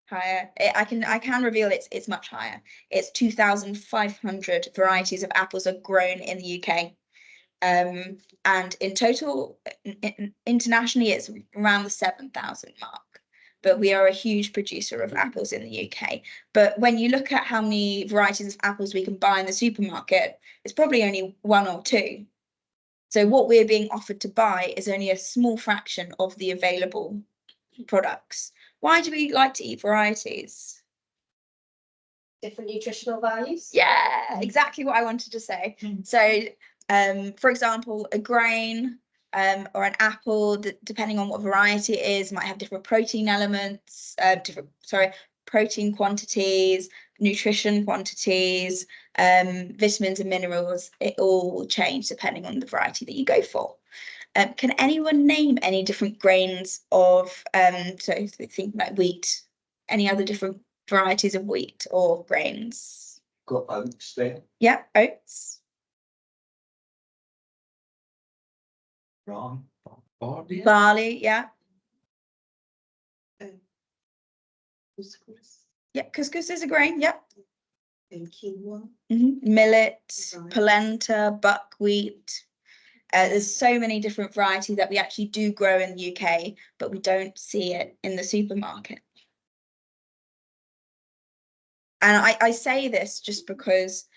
Higher. I can reveal it's much higher. It's 2,500 varieties of apples are grown in the UK. And in total, internationally, it's around the 7,000 mark. But we are a huge producer of apples in the UK. But when you look at how many varieties of apples we can buy in the supermarket, it's probably only one or two. So what we're being offered to buy is only a small fraction of the available products. Why do we like to eat varieties? Different nutritional values. Yeah, exactly what I wanted to say. So, for example, a grain or an apple, depending on what variety it is, might have different protein elements, protein quantities, nutrition quantities, vitamins and minerals. It all will change depending on the variety that you go for. Can anyone name any different grains of, so think like wheat, any other different varieties of wheat or grains? got oats there, Yeah, oats. right? Barley. Barley, yeah. Couscous Yeah, couscous is a grain, yeah. and quinoa. Millet, Right. polenta, buckwheat. There's so many different varieties that we actually do grow in the UK, but we don't see it in the supermarket. And I say this just because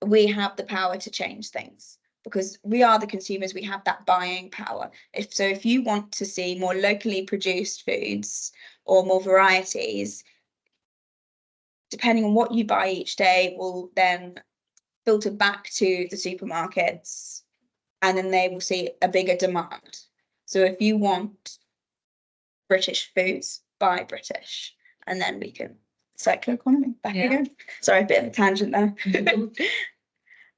we have the power to change things, because we are the consumers, we have that buying power. If you want to see more locally produced foods or more varieties, depending on what you buy each day will then filter back to the supermarkets, and then they will see a bigger demand. So if you want British foods, buy British, and then we can circular economy back again. Sorry, a bit of a tangent there.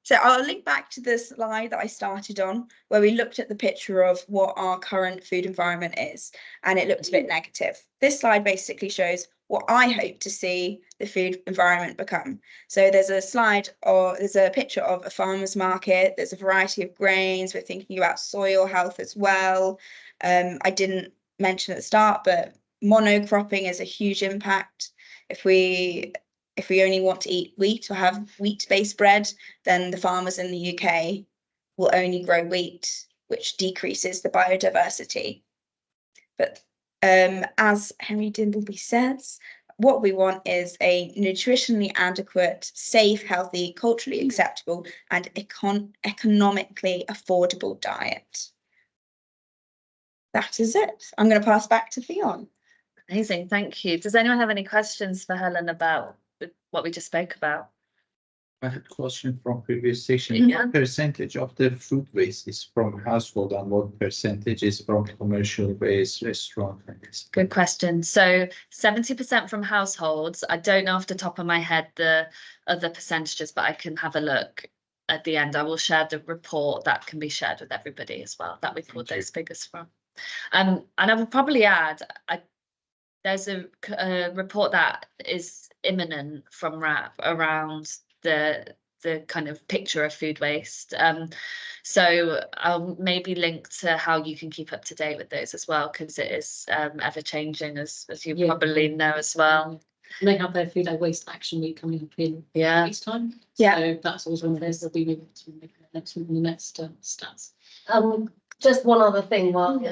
So I'll link back to the slide that I started on, where we looked at the picture of what our current food environment is, and it looked a bit negative. This slide basically shows what I hope to see the food environment become. So there's a picture of a farmer's market, there's a variety of grains, we're thinking about soil health as well. I didn't mention at the start, but monocropping is a huge impact. If we only want to eat wheat or have wheat-based bread, then the farmers in the UK will only grow wheat, which decreases the biodiversity. But as Henry Dimbleby says, what we want is a nutritionally adequate, safe, healthy, culturally acceptable, and economically affordable diet. That is it. I'm going to pass back to Fionn. Amazing, thank you. Does anyone have any questions for Helen about what we just spoke about? I had a question from previous section. Yeah. What percentage of the food waste is from household and what percentage is from commercial waste, restaurant? Good question. So 70% from households. I don't know off the top of my head the other percentages, but I can have a look at the end. I will share the report that can be shared with everybody as well, that we pulled those figures from. And I will probably add, there's a report that is imminent from RAP around the kind of picture of food waste. So I'll maybe link to how you can keep up to date with those as well, because it is ever changing, as you probably know as well. And they have their food and waste action week coming up in weeks time. Yeah. So that's always one of those that we moving to next week in the next stats. Just one other thing while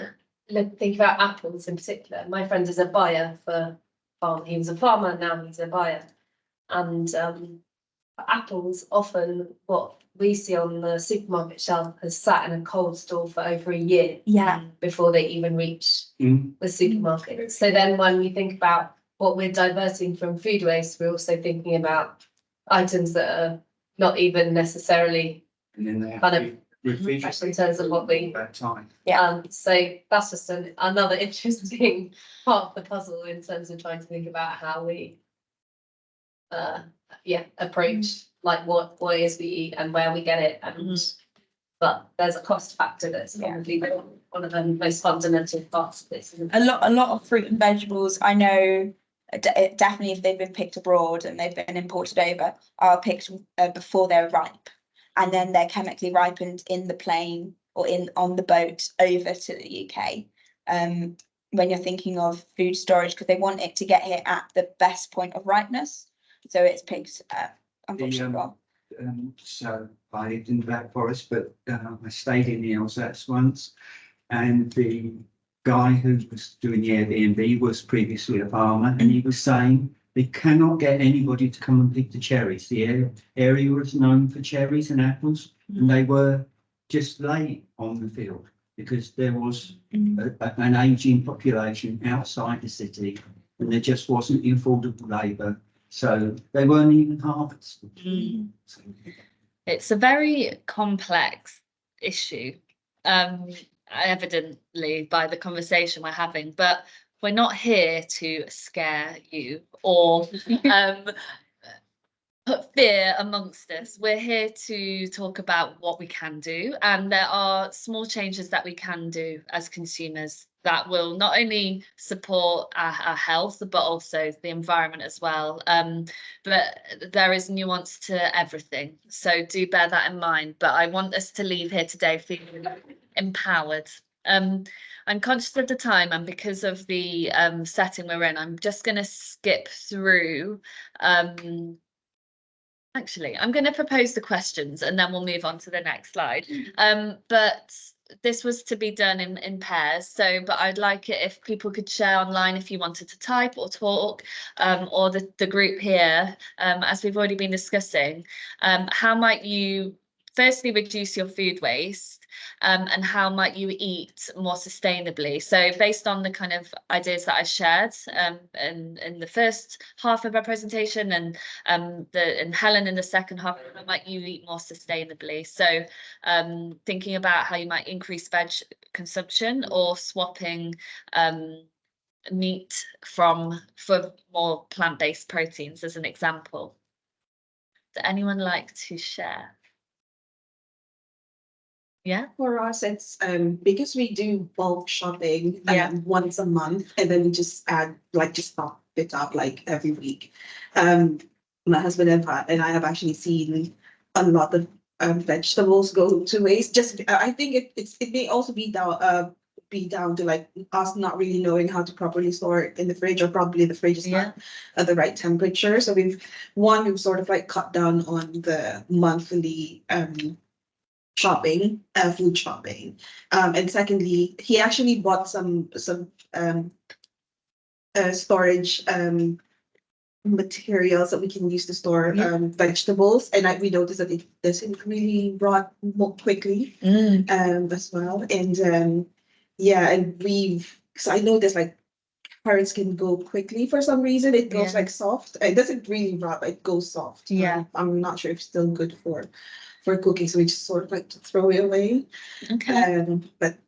think about apples in particular. My friend is a buyer for farm. He was a farmer, now he's a buyer. And apples, often what we see on the supermarket shelf has sat in a cold store for over a year before they even reach the supermarket. So then when we think about what we're diverting from food waste, we're also thinking about items that are not even necessarily kind of fresh in terms of what we time. so that's just another interesting part of the puzzle in terms of trying to think about how we approach like what is we eat and where we get it, and but there's a cost factor that's probably one of the most fundamental parts of this. A lot of fruit and vegetables, I know, definitely if they've been picked abroad and they've been imported over, are picked before they're ripe, and then they're chemically ripened in the plane or on the boat over to the UK. When you're thinking of food storage, because they want it to get here at the best point of ripeness, so it's picked unfortunately. So I lived in the Black Forest, but I stayed in the Alsace once, and the guy who was doing the Airbnb was previously a farmer, and he was saying they cannot get anybody to come and pick the cherries. The area was known for cherries and apples, and they were just laid on the field because there was an ageing population outside the city, and there just wasn't the affordable labour. So they weren't even harvested. It's a very complex issue, evidently by the conversation we're having, but we're not here to scare you or put fear amongst us. We're here to talk about what we can do, and there are small changes that we can do as consumers that will not only support our health but also the environment as well. But there is nuance to everything, so do bear that in mind. But I want us to leave here today feeling empowered. I'm conscious of the time, and because of the setting we're in, I'm just going to skip through. Actually, I'm going to propose the questions and then we'll move on to the next slide. But this was to be done in pairs. So, but I'd like it if people could share online if you wanted to type or talk, or the group here, as we've already been discussing. How might you firstly reduce your food waste? And how might you eat more sustainably? So based on the kind of ideas that I shared in the first half of our presentation, and Helen in the second half, how might you eat more sustainably? So thinking about how you might increase veg consumption or swapping meat for more plant-based proteins as an example. Does anyone like to share? Yeah. For us, it's because we do bulk shopping Yeah. once a month, and then we just add just top it up like every week. My husband and I have actually seen a lot of vegetables go to waste. Just I think it may also be down to like us not really knowing how to properly store it in the fridge, or probably the fridge is not at the right temperature. So we've sort of like cut down on the monthly shopping, food shopping, and secondly, he actually bought some storage materials that we can use to store Yeah. vegetables, and we noticed that it doesn't really rot more quickly as well. And yeah, and so I noticed like carrots can go quickly for some reason. It goes Yeah. like soft. It doesn't really rot, but it goes soft. Yeah. I'm not sure if it's still good for cooking, so we just sort of like to throw it away. Okay. But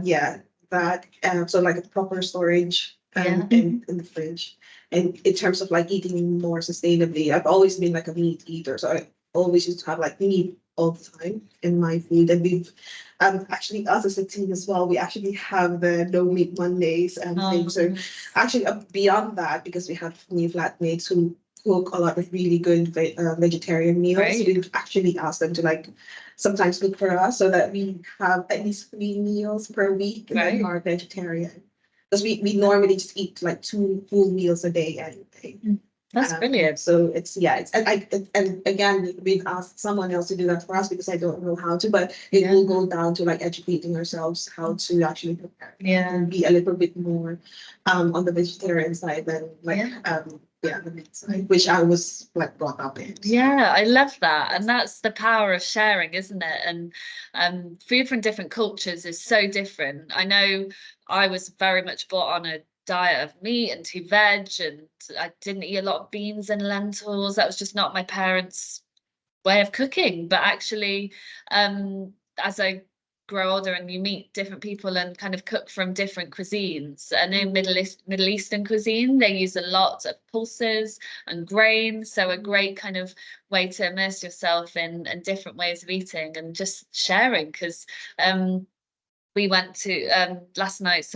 yeah, that so like a proper storage Yeah. in the fridge. And in terms of like eating more sustainably, I've always been like a meat eater, so I always used to have like meat all the time in my food. And we've actually, us as a team as well, we actually have the no meat Mondays and things. So actually beyond that, because we have new flatmates who cook a lot of really good vegetarian meals, Right. we've actually asked them to like sometimes cook for us so that we have at least 3 meals per week that Right. are vegetarian. Because we normally just eat like 2 full meals a day anyway. That's brilliant. So it's and again, we've asked someone else to do that for us because I don't know how to, but it Yeah. will go down to like educating ourselves how to actually prepare. Yeah. And be a little bit more on the vegetarian side than like Yeah. the meat side, which I was like brought up in. Yeah, I love that. And that's the power of sharing, isn't it? And food from different cultures is so different. I know I was very much brought on a diet of meat and 2 veg, and I didn't eat a lot of beans and lentils. That was just not my parents' way of cooking. But actually, as I grow older and you meet different people and kind of cook from different cuisines, and in Middle Eastern cuisine, they use a lot of pulses and grains. So a great kind of way to immerse yourself in different ways of eating and just sharing, because we went to last night,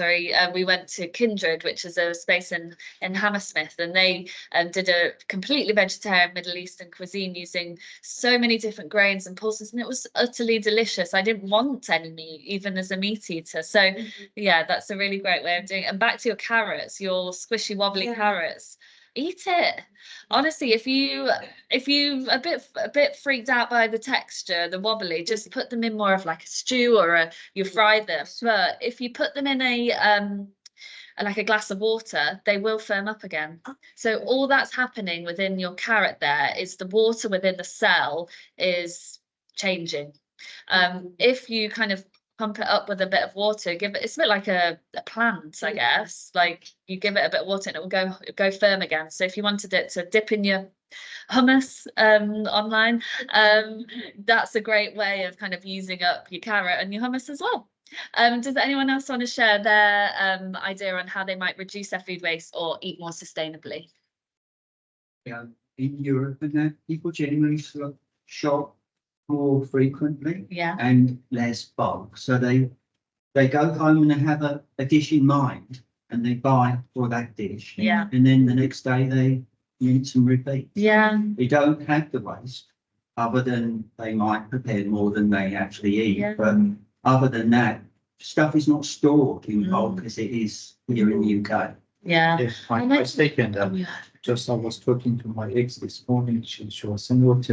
we went to Kindred, which is a space in Hammersmith, and they did a completely vegetarian Middle Eastern cuisine using so many different grains and pulses, and it was utterly delicious. I didn't want any meat, even as a meat eater. So yeah, that's a really great way of doing it. And back to your carrots, your squishy wobbly carrots. Eat it. Honestly, if you a bit freaked out by the texture, the wobbly, just put them in more of like a stew or you fry them. But if you put them in like a glass of water, they will firm up again. So all that's happening within your carrot there is the water within the cell is changing. If you kind of pump it up with a bit of water, it's a bit like a plant, I guess. Like you give it a bit of water and it will go firm again. So if you wanted it to dip in your hummus online, that's a great way of kind of using up your carrot and your hummus as well. Does anyone else want to share their idea on how they might reduce their food waste or eat more sustainably? Yeah, in Europe and that, people generally sort of shop more frequently Yeah. and less bulk. So they go home and they have a dish in mind and they buy for that dish. Yeah. And then the next day they rinse and repeat. Yeah. They don't have the waste, other than they might prepare more than they actually eat. Yeah. But other than that, stuff is not stored in bulk as it is here in the UK. Yeah. Yes, I second that. Just I was talking to my ex this morning. She was saying, "Look,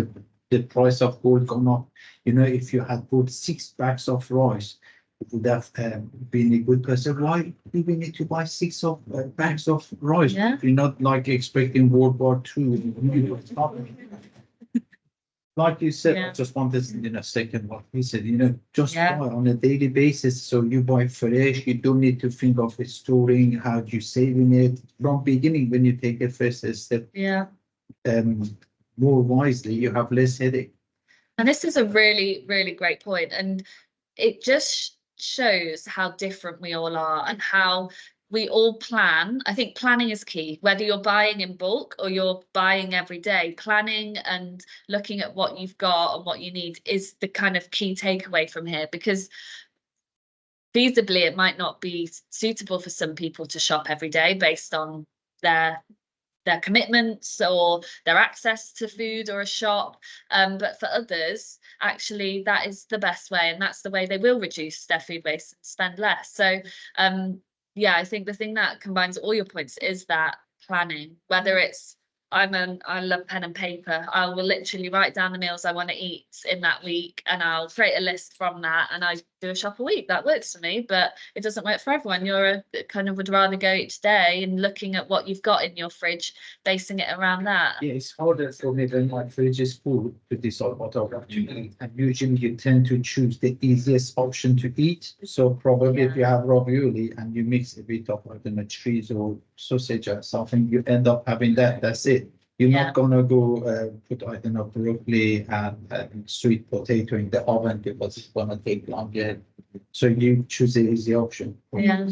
the price of gold gone up. You know, if you had bought 6 bags of rice, it would have been a good person. Why do we need to buy 6 bags of rice? Yeah. You're not like expecting World War II. Like you said, I just wanted to second what he said, just buy on a daily basis. So you buy fresh, you don't need to think of storing, how you saving it from beginning when you take a first step. Yeah. More wisely, you have less headache. And this is a really, really great point. And it just shows how different we all are and how we all plan. I think planning is key, whether you're buying in bulk or you're buying every day. Planning and looking at what you've got and what you need is the kind of key takeaway from here, because feasibly it might not be suitable for some people to shop every day based on their commitments or their access to food or a shop, but for others actually that is the best way, and that's the way they will reduce their food waste and spend less. So yeah, I think the thing that combines all your points is that planning, whether it's I love pen and paper. I will literally write down the meals I want to eat in that week, and I'll create a list from that, and I do a shop a week. That works for me, but it doesn't work for everyone. You're a kind of would rather go each day and looking at what you've got in your fridge, basing it around that. Yeah, it's harder for me when my fridge is full to decide what I want to eat. And usually you tend to choose the easiest option to eat. So probably if you have ravioli and you mix a bit of, I don't know, cheese or sausage or something, you end up having that. That's it. You're not gonna go put, I don't know, broccoli and sweet potato in the oven because it's gonna take longer. So you choose the easy option. Yeah.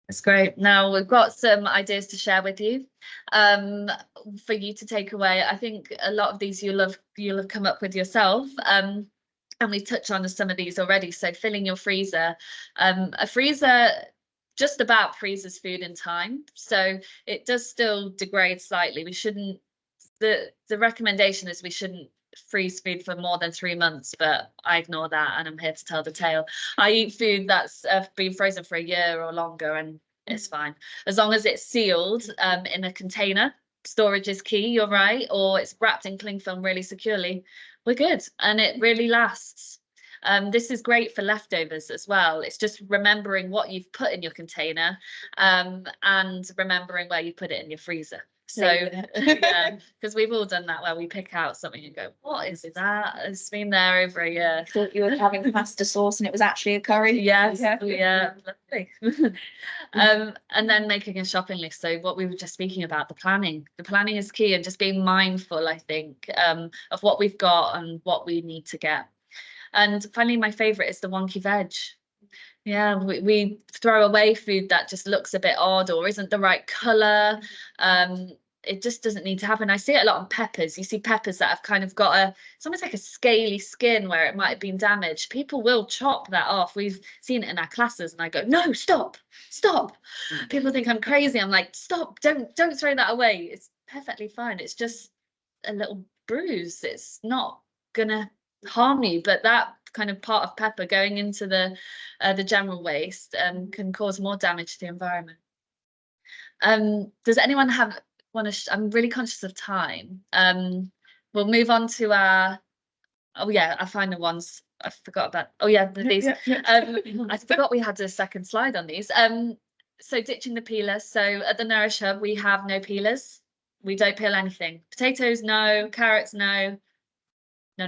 That's great. Now we've got some ideas to share with you, for you to take away. I think a lot of these you'll have come up with yourself. And we touched on some of these already. So filling your freezer. A freezer just about freezes food in time, so it does still degrade slightly. We shouldn't. The recommendation is we shouldn't freeze food for more than 3 months, but I ignore that, and I'm here to tell the tale. I eat food that's been frozen for a year or longer, and it's fine as long as it's sealed in a container. Storage is key, you're right, or it's wrapped in cling film really securely. We're good, and it really lasts. This is great for leftovers as well. It's just remembering what you've put in your container, and remembering where you put it in your freezer. So yeah, because we've all done that where we pick out something and go, what is that? It's been there over a year. Thought you were having pasta sauce and it was actually a curry. Yes, yeah, lovely. And then making a shopping list. So what we were just speaking about, the planning is key, and just being mindful, I think, of what we've got and what we need to get. And finally, my favorite is the wonky veg. Yeah, we throw away food that just looks a bit odd or isn't the right color. It just doesn't need to happen. I see it a lot on peppers. You see peppers that have kind of got it's almost like a scaly skin where it might have been damaged. People will chop that off. We've seen it in our classes, and I go, no, stop. People think I'm crazy. I'm like, stop, don't throw that away. It's perfectly fine. It's just a little bruise. It's not gonna harm you, but that kind of part of pepper going into the general waste can cause more damage to the environment. Does anyone want to? I'm really conscious of time. We'll move on to our. Oh yeah, I find the ones I forgot about. Oh yeah, these. I forgot we had a second slide on these. So ditching the peelers. So at the Nourish Hub, we have no peelers. We don't peel anything. Potatoes, no. Carrots, no. No.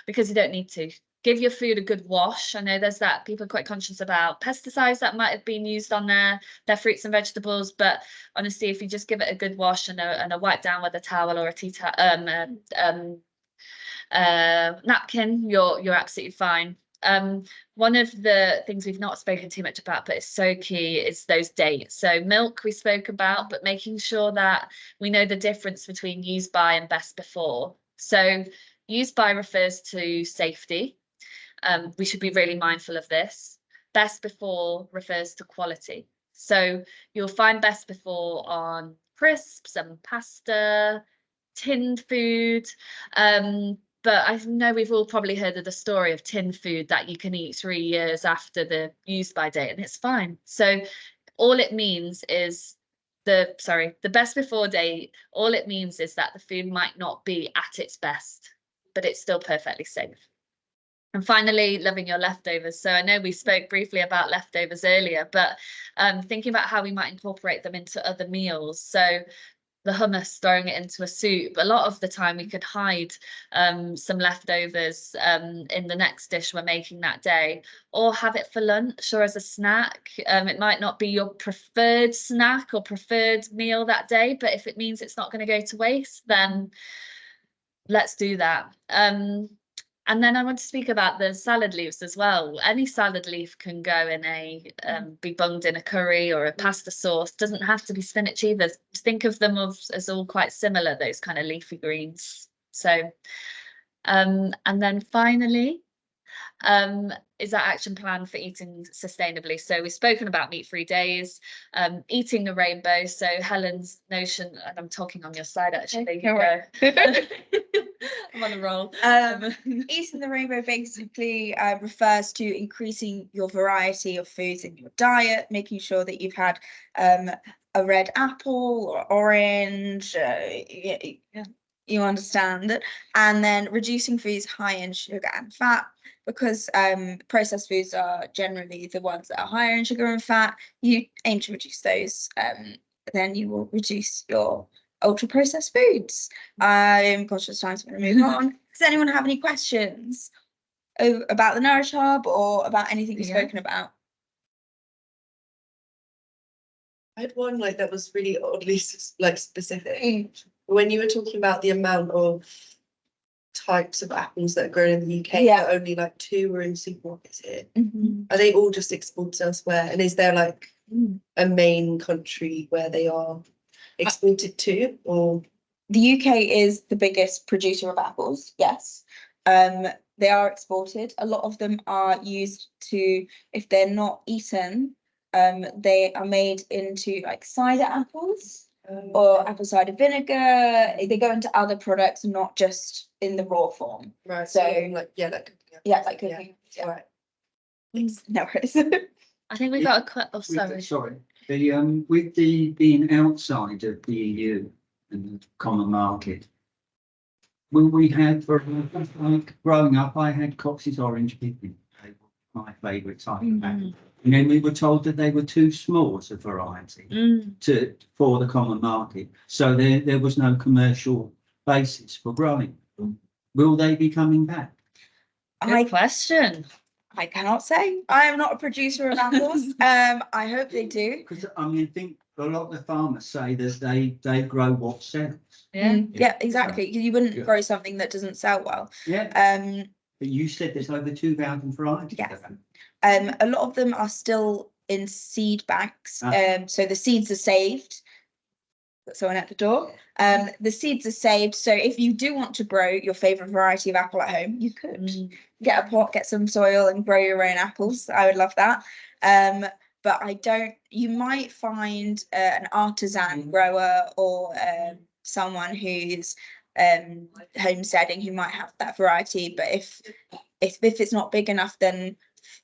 Because you don't need to. Give your food a good wash. I know there's that people are quite conscious about pesticides that might have been used on their fruits and vegetables, but honestly, if you just give it a good wash and a wipe down with a towel or a napkin, you're absolutely fine. One of the things we've not spoken too much about, but it's so key, is those dates. So milk we spoke about, but making sure that we know the difference between use by and best before. So use by refers to safety. We should be really mindful of this. Best before refers to quality. So you'll find best before on crisps and pasta, tinned food. But I know we've all probably heard of the story of tinned food that you can eat 3 years after the use by date, and it's fine. So all it means is the best before date, all it means is that the food might not be at its best, but it's still perfectly safe. And finally, loving your leftovers. So I know we spoke briefly about leftovers earlier, but thinking about how we might incorporate them into other meals. So the hummus, throwing it into a soup. A lot of the time we could hide some leftovers in the next dish we're making that day, or have it for lunch or as a snack. It might not be your preferred snack or preferred meal that day, but if it means it's not going to go to waste, then let's do that. And then I want to speak about the salad leaves as well. Any salad leaf can go in be bunged in a curry or a pasta sauce. Doesn't have to be spinach either. Think of them as all quite similar, those kind of leafy greens. So, and then finally, is that action plan for eating sustainably. So we've spoken about meat-free days, eating the rainbow. So Helen's notion, and I'm talking on your side actually. I'm on a roll. Eating the rainbow basically refers to increasing your variety of foods in your diet, making sure that you've had a red apple or orange, you understand. And then reducing foods high in sugar and fat, because processed foods are generally the ones that are higher in sugar and fat. You aim to reduce those, then you will reduce your ultra processed foods. Gosh, it's time to move on. Does anyone have any questions about the Nourish Hub or about anything we've spoken about? I had one like that was really oddly like specific. When you were talking about the amount of types of apples that are grown in the UK, Yeah. but only like 2 are in supermarkets here. Mhm. Are they all just exported elsewhere? And is there like a main country where they are exported to? Or The UK is the biggest producer of apples, yes. They are exported. A lot of them are used to, if they're not eaten, they are made into like cider apples or apple cider vinegar. They go into other products, not just in the raw form. right, So- like like Yeah, like cooking. Yeah. right. No worries. I think we got a oh, With sorry. the- Sorry, with the being outside of the EU and the common market, will we have, for like growing up, I had Cox's orange pippin, they were my favourite type of apple. And then we were told that they were too small as a variety for the common market, so there was no commercial basis for growing. Will they be coming back? Good question. I cannot say. I am not a producer of apples. I hope they do. Because I mean, I think a lot of the farmers say that they grow what sells. Yeah. Yeah, exactly. You wouldn't Yeah. grow something that doesn't sell well. Yeah, Um, but you said there's over 2,000 varieties. Yes. of them. A lot of them are still in seed banks. Ah. So the seeds are saved. Got someone at the door. The seeds are saved. So if you do want to grow your favorite variety of apple at home, you could get a pot, get some soil and grow your own apples. I would love that. But I don't, you might find an artisan grower or someone who's homesteading who might have that variety. But if it's not big enough, then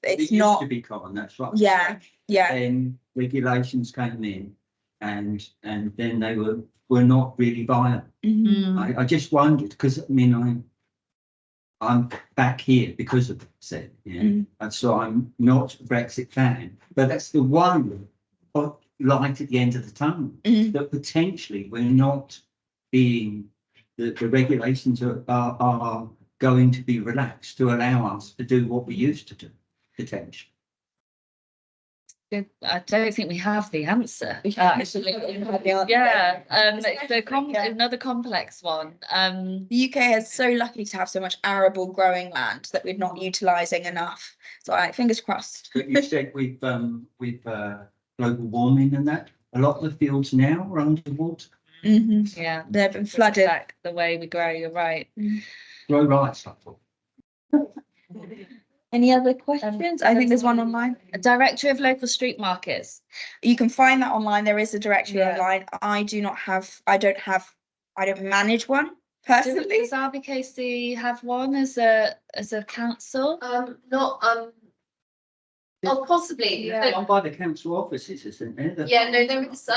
It it's used not. to be common, that's right. Yeah, yeah. Then regulations came in and then they were not really viable. Mhm. I just wondered, because I mean, I'm back here because of Brexit, and so I'm not a Brexit fan, but that's the one light at the end of the tunnel, that potentially we're not being, the regulations are going to be relaxed to allow us to do what we used to do, potentially. I don't think we have the answer. Actually, Yeah. yeah. Another complex one. The UK is so lucky to have so much arable growing land that we're not utilising enough. So fingers crossed. But you said with global warming and that, a lot of the fields now are underwater. Yeah, They've been flooded. Back the way we grow. You're right. Grow rice, I thought. Any other questions? I think there's one online. A directory of local street markets. You can find that online. There is a directory Yeah. online. I don't manage one personally. Does RBKC have one as a council? Oh, possibly. Yeah. One by the council offices, isn't there? Yeah, no, there is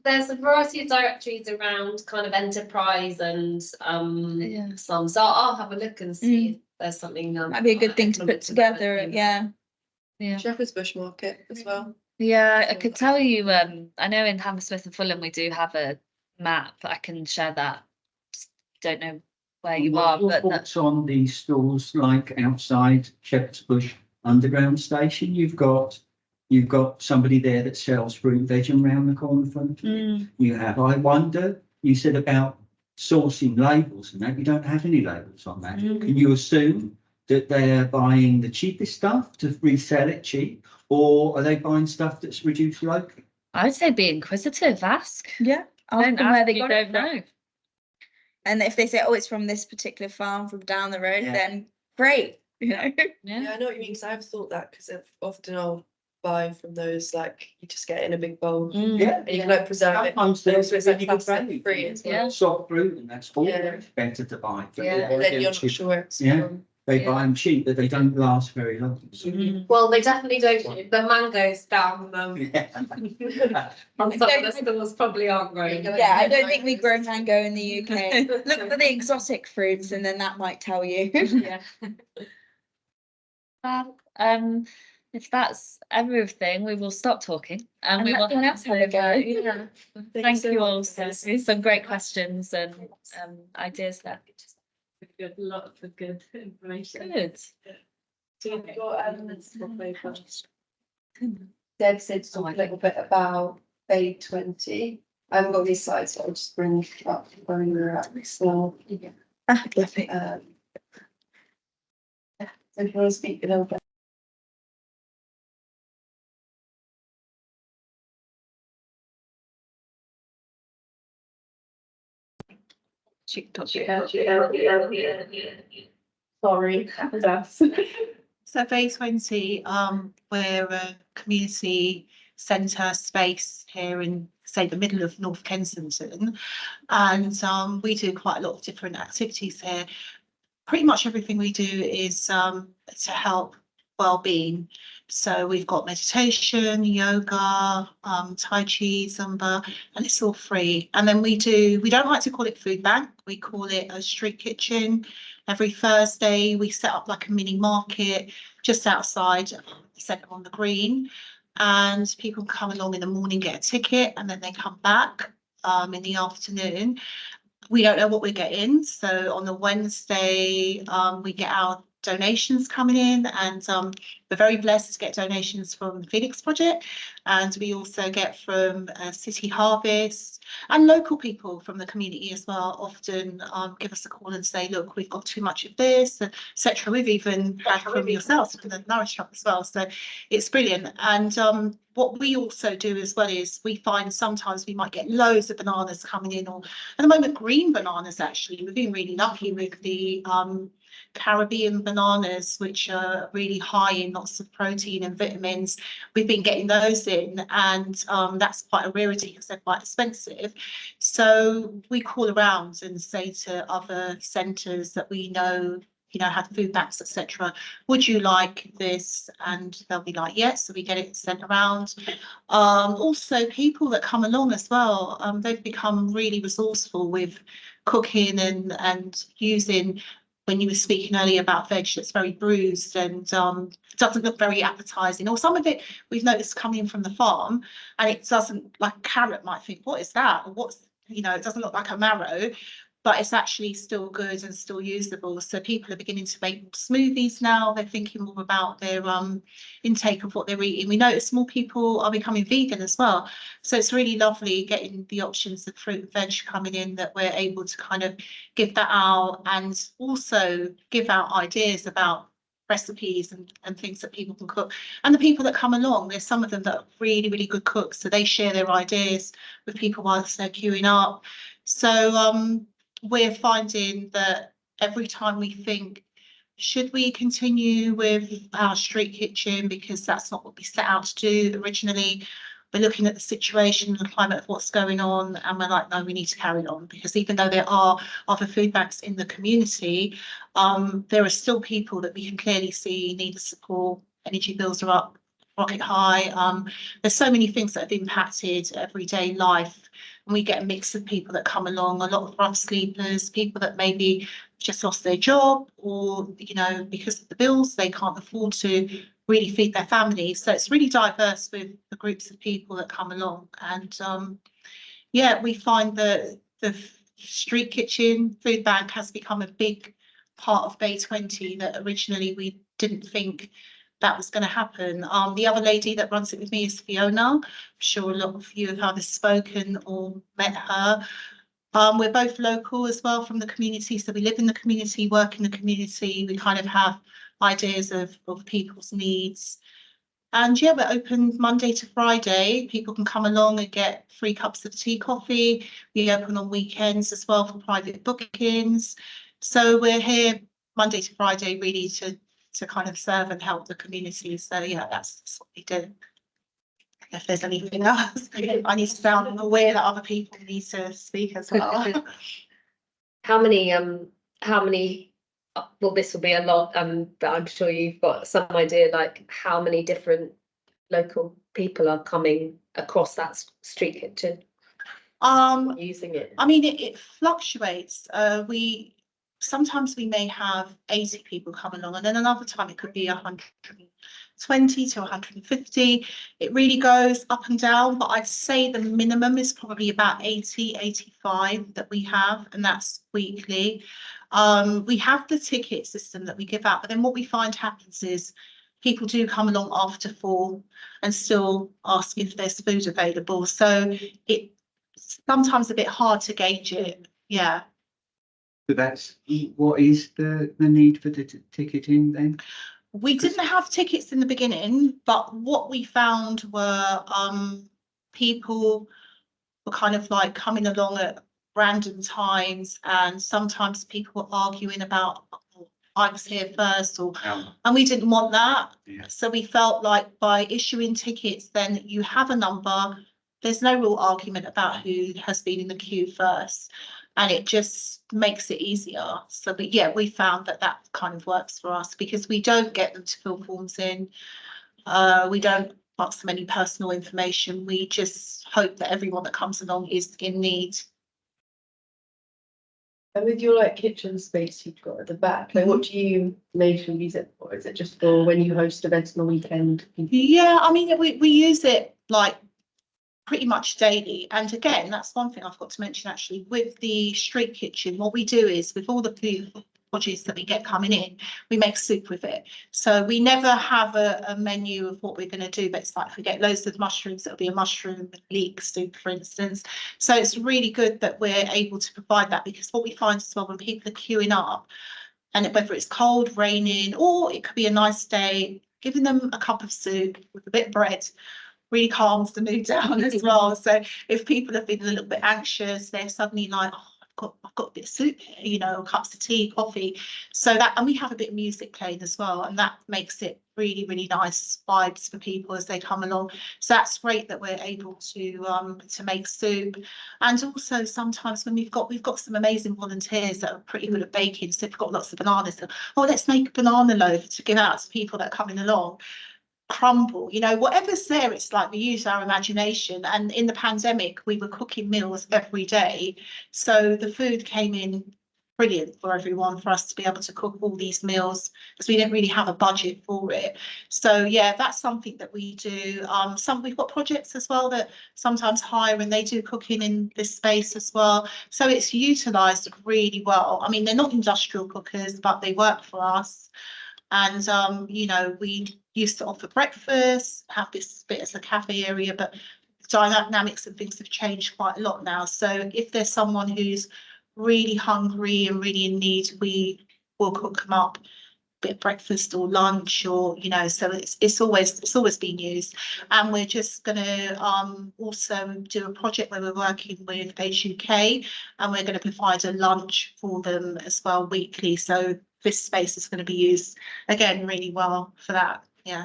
there's a variety of directories around kind of enterprise and Yeah. some. So I'll have a look and see if there's something. Might be a good thing to put together. Yeah. Yeah. Shepherd's Bush Market as well. Yeah, I could tell you, I know in Hammersmith and Fulham we do have a map. I can share that. Just don't know where you are, Your but thoughts on these stalls like outside Shepherd's Bush underground station? You've got somebody there that sells fruit, veg and round the corner from you. You have, I wonder, you said about sourcing labels and that, you don't have any labels on that. Can you assume that they're buying the cheapest stuff to resell it cheap, or are they buying stuff that's reduced locally? I'd say be inquisitive, ask. Yeah. Ask Don't them where ask, they you got don't it know. from. And if they say, oh, it's from this particular farm from down the road, Yeah. then great. Yeah, Yeah. I know what you mean, because I've thought that, because often I'll buy from those, like, you just get it in a big bowl. Yeah. And you can like preserve it. Sometimes And there's also it's like really good plastic value. free as well. Yeah. Soft fruit, and that's always Yeah. better to buy. Yeah. And then you're not sure it's Yeah. from They buy them cheap, but they don't last very long. Well, they definitely don't. The mangoes down Yeah. on some of the stores probably aren't growing. Yeah, I don't think we grow mango in the UK. Look for the exotic fruits and then that might tell you. Yeah. If that's everything, we will stop talking and we let will someone else have a go. Yeah. Thank you all. So some great questions and ideas there. Good, lots of good information. Good. So we've got Deb said to talk a little bit about Bay 20. I haven't got these slides, so I'll just bring up where we were at before. Lovely. Yeah, so if you want to speak a little bit. Sorry, that's. So Bay 20, we're a community centre space here in, say, the middle of North Kensington. And we do quite a lot of different activities here. Pretty much everything we do is to help well-being. So we've got meditation, yoga, Tai Chi, Zumba, and it's all free. And then we don't like to call it food bank, we call it a street kitchen. Every Thursday, we set up like a mini market just outside the centre on the green. And people come along in the morning, get a ticket, and then they come back in the afternoon. We don't know what we're getting. So on the Wednesday, we get our donations coming in, and we're very blessed to get donations from the Phoenix Project, and we also get from City Harvest and local people from the community as well. Often give us a call and say, look, we've got too much of this, etc. We've even had from yourselves from the Nourish Shop as well, so it's brilliant. And what we also do as well is we find sometimes we might get loads of bananas coming in, or at the moment green bananas. Actually, we've been really lucky with the Caribbean bananas, which are really high in lots of protein and vitamins. We've been getting those in, and that's quite a rarity because they're quite expensive. So we call around and say to other centres that we know, you know, have food banks, etc. Would you like this? And they'll be like, yes. So we get it sent around. Also, people that come along as well, they've become really resourceful with cooking and using. When you were speaking earlier about veg that's very bruised and doesn't look very appetizing, or some of it we've noticed coming from the farm, and it doesn't, like a carrot might think, what is that? Or what's, you know, it doesn't look like a marrow, but it's actually still good and still usable. So people are beginning to make smoothies now. They're thinking more about their intake of what they're eating. We notice more people are becoming vegan as well. So it's really lovely getting the options of fruit and veg coming in, that we're able to kind of give that out, and also give out ideas about recipes and things that people can cook. And the people that come along, there's some of them that are really, really good cooks. So they share their ideas with people whilst they're queuing up. So we're finding that every time we think, should we continue with our street kitchen, because that's not what we set out to do originally, we're looking at the situation and the climate of what's going on, and we're like, no, we need to carry on, because even though there are other food banks in the community, there are still people that we can clearly see need the support. Energy bills are up rocket high. There's so many things that have impacted everyday life, and we get a mix of people that come along, a lot of rough sleepers, people that maybe just lost their job, or, you know, because of the bills, they can't afford to really feed their families. So it's really diverse with the groups of people that come along. And yeah, we find that the street kitchen food bank has become a big part of Bay 20 that originally we didn't think that was going to happen. The other lady that runs it with me is Fiona. I'm sure a lot of you have either spoken or met her. We're both local as well from the community, so we live in the community, work in the community. We kind of have ideas of people's needs. And yeah, we're open Monday to Friday. People can come along and get free cups of tea, coffee. We open on weekends as well for private bookings. So we're here Monday to Friday really to kind of serve and help the community. So yeah, that's what we do. If there's anything else, I need to sound aware that other people need to speak as well. How many well, this will be a lot, but I'm sure you've got some idea like how many different local people are coming across that street kitchen using it. I mean, it fluctuates. Sometimes we may have 80 people come along, and then another time it could be 120 to 150. It really goes up and down, but I'd say the minimum is probably about 80, 85 that we have, and that's weekly. We have the ticket system that we give out, but then what we find happens is people do come along after 4 and still ask if there's food available. So it's sometimes a bit hard to gauge it. Yeah. So that's, what is the need for the ticketing then? We didn't have tickets in the beginning, but what we found were people were kind of like coming along at random times, and sometimes people were arguing about, oh, I was here first, or and we didn't want that. Yeah. So we felt like by issuing tickets, then you have a number. There's no real argument about who has been in the queue first, and it just makes it easier. So, but yeah, we found that kind of works for us because we don't get them to fill forms in. We don't ask them any personal information. We just hope that everyone that comes along is in need. And with your like kitchen space you've got at the back, like what do you mainly use it for? Is it just for when you host events on the weekend? Yeah, I mean, we use it like pretty much daily. And again, that's one thing I've got to mention actually with the street kitchen. What we do is with all the food produce that we get coming in, we make soup with it. So we never have a menu of what we're going to do, but it's like if we get loads of mushrooms, it'll be a mushroom leek soup, for instance. So it's really good that we're able to provide that, because what we find as well when people are queuing up, and whether it's cold, raining, or it could be a nice day, giving them a cup of soup with a bit of bread really calms the mood down as well. So if people are feeling a little bit anxious, they're suddenly like, oh, I've got a bit of soup here, you know, cups of tea, coffee. So that, and we have a bit of music playing as well, and that makes it really, really nice vibes for people as they come along. So that's great that we're able to make soup. And also sometimes when we've got some amazing volunteers that are pretty good at baking. So if we've got lots of bananas, so, oh, let's make a banana loaf to give out to people that are coming along. Crumble, you know, whatever's there, it's like we use our imagination. And in the pandemic we were cooking meals every day, so the food came in brilliant for everyone, for us to be able to cook all these meals because we didn't really have a budget for it. So yeah, that's something that we do. We've got projects as well that sometimes hire, and they do cooking in this space as well, so it's utilized really well. I mean, they're not industrial cookers, but they work for us. And you know, we used to offer breakfast, have this bit as a cafe area, but dynamics and things have changed quite a lot now. So if there's someone who's really hungry and really in need, we will cook them up a bit of breakfast or lunch, or you know, so it's always been used. And we're just going to also do a project where we're working with Age UK, and we're going to provide a lunch for them as well weekly. So this space is going to be used again really well for that. Yeah.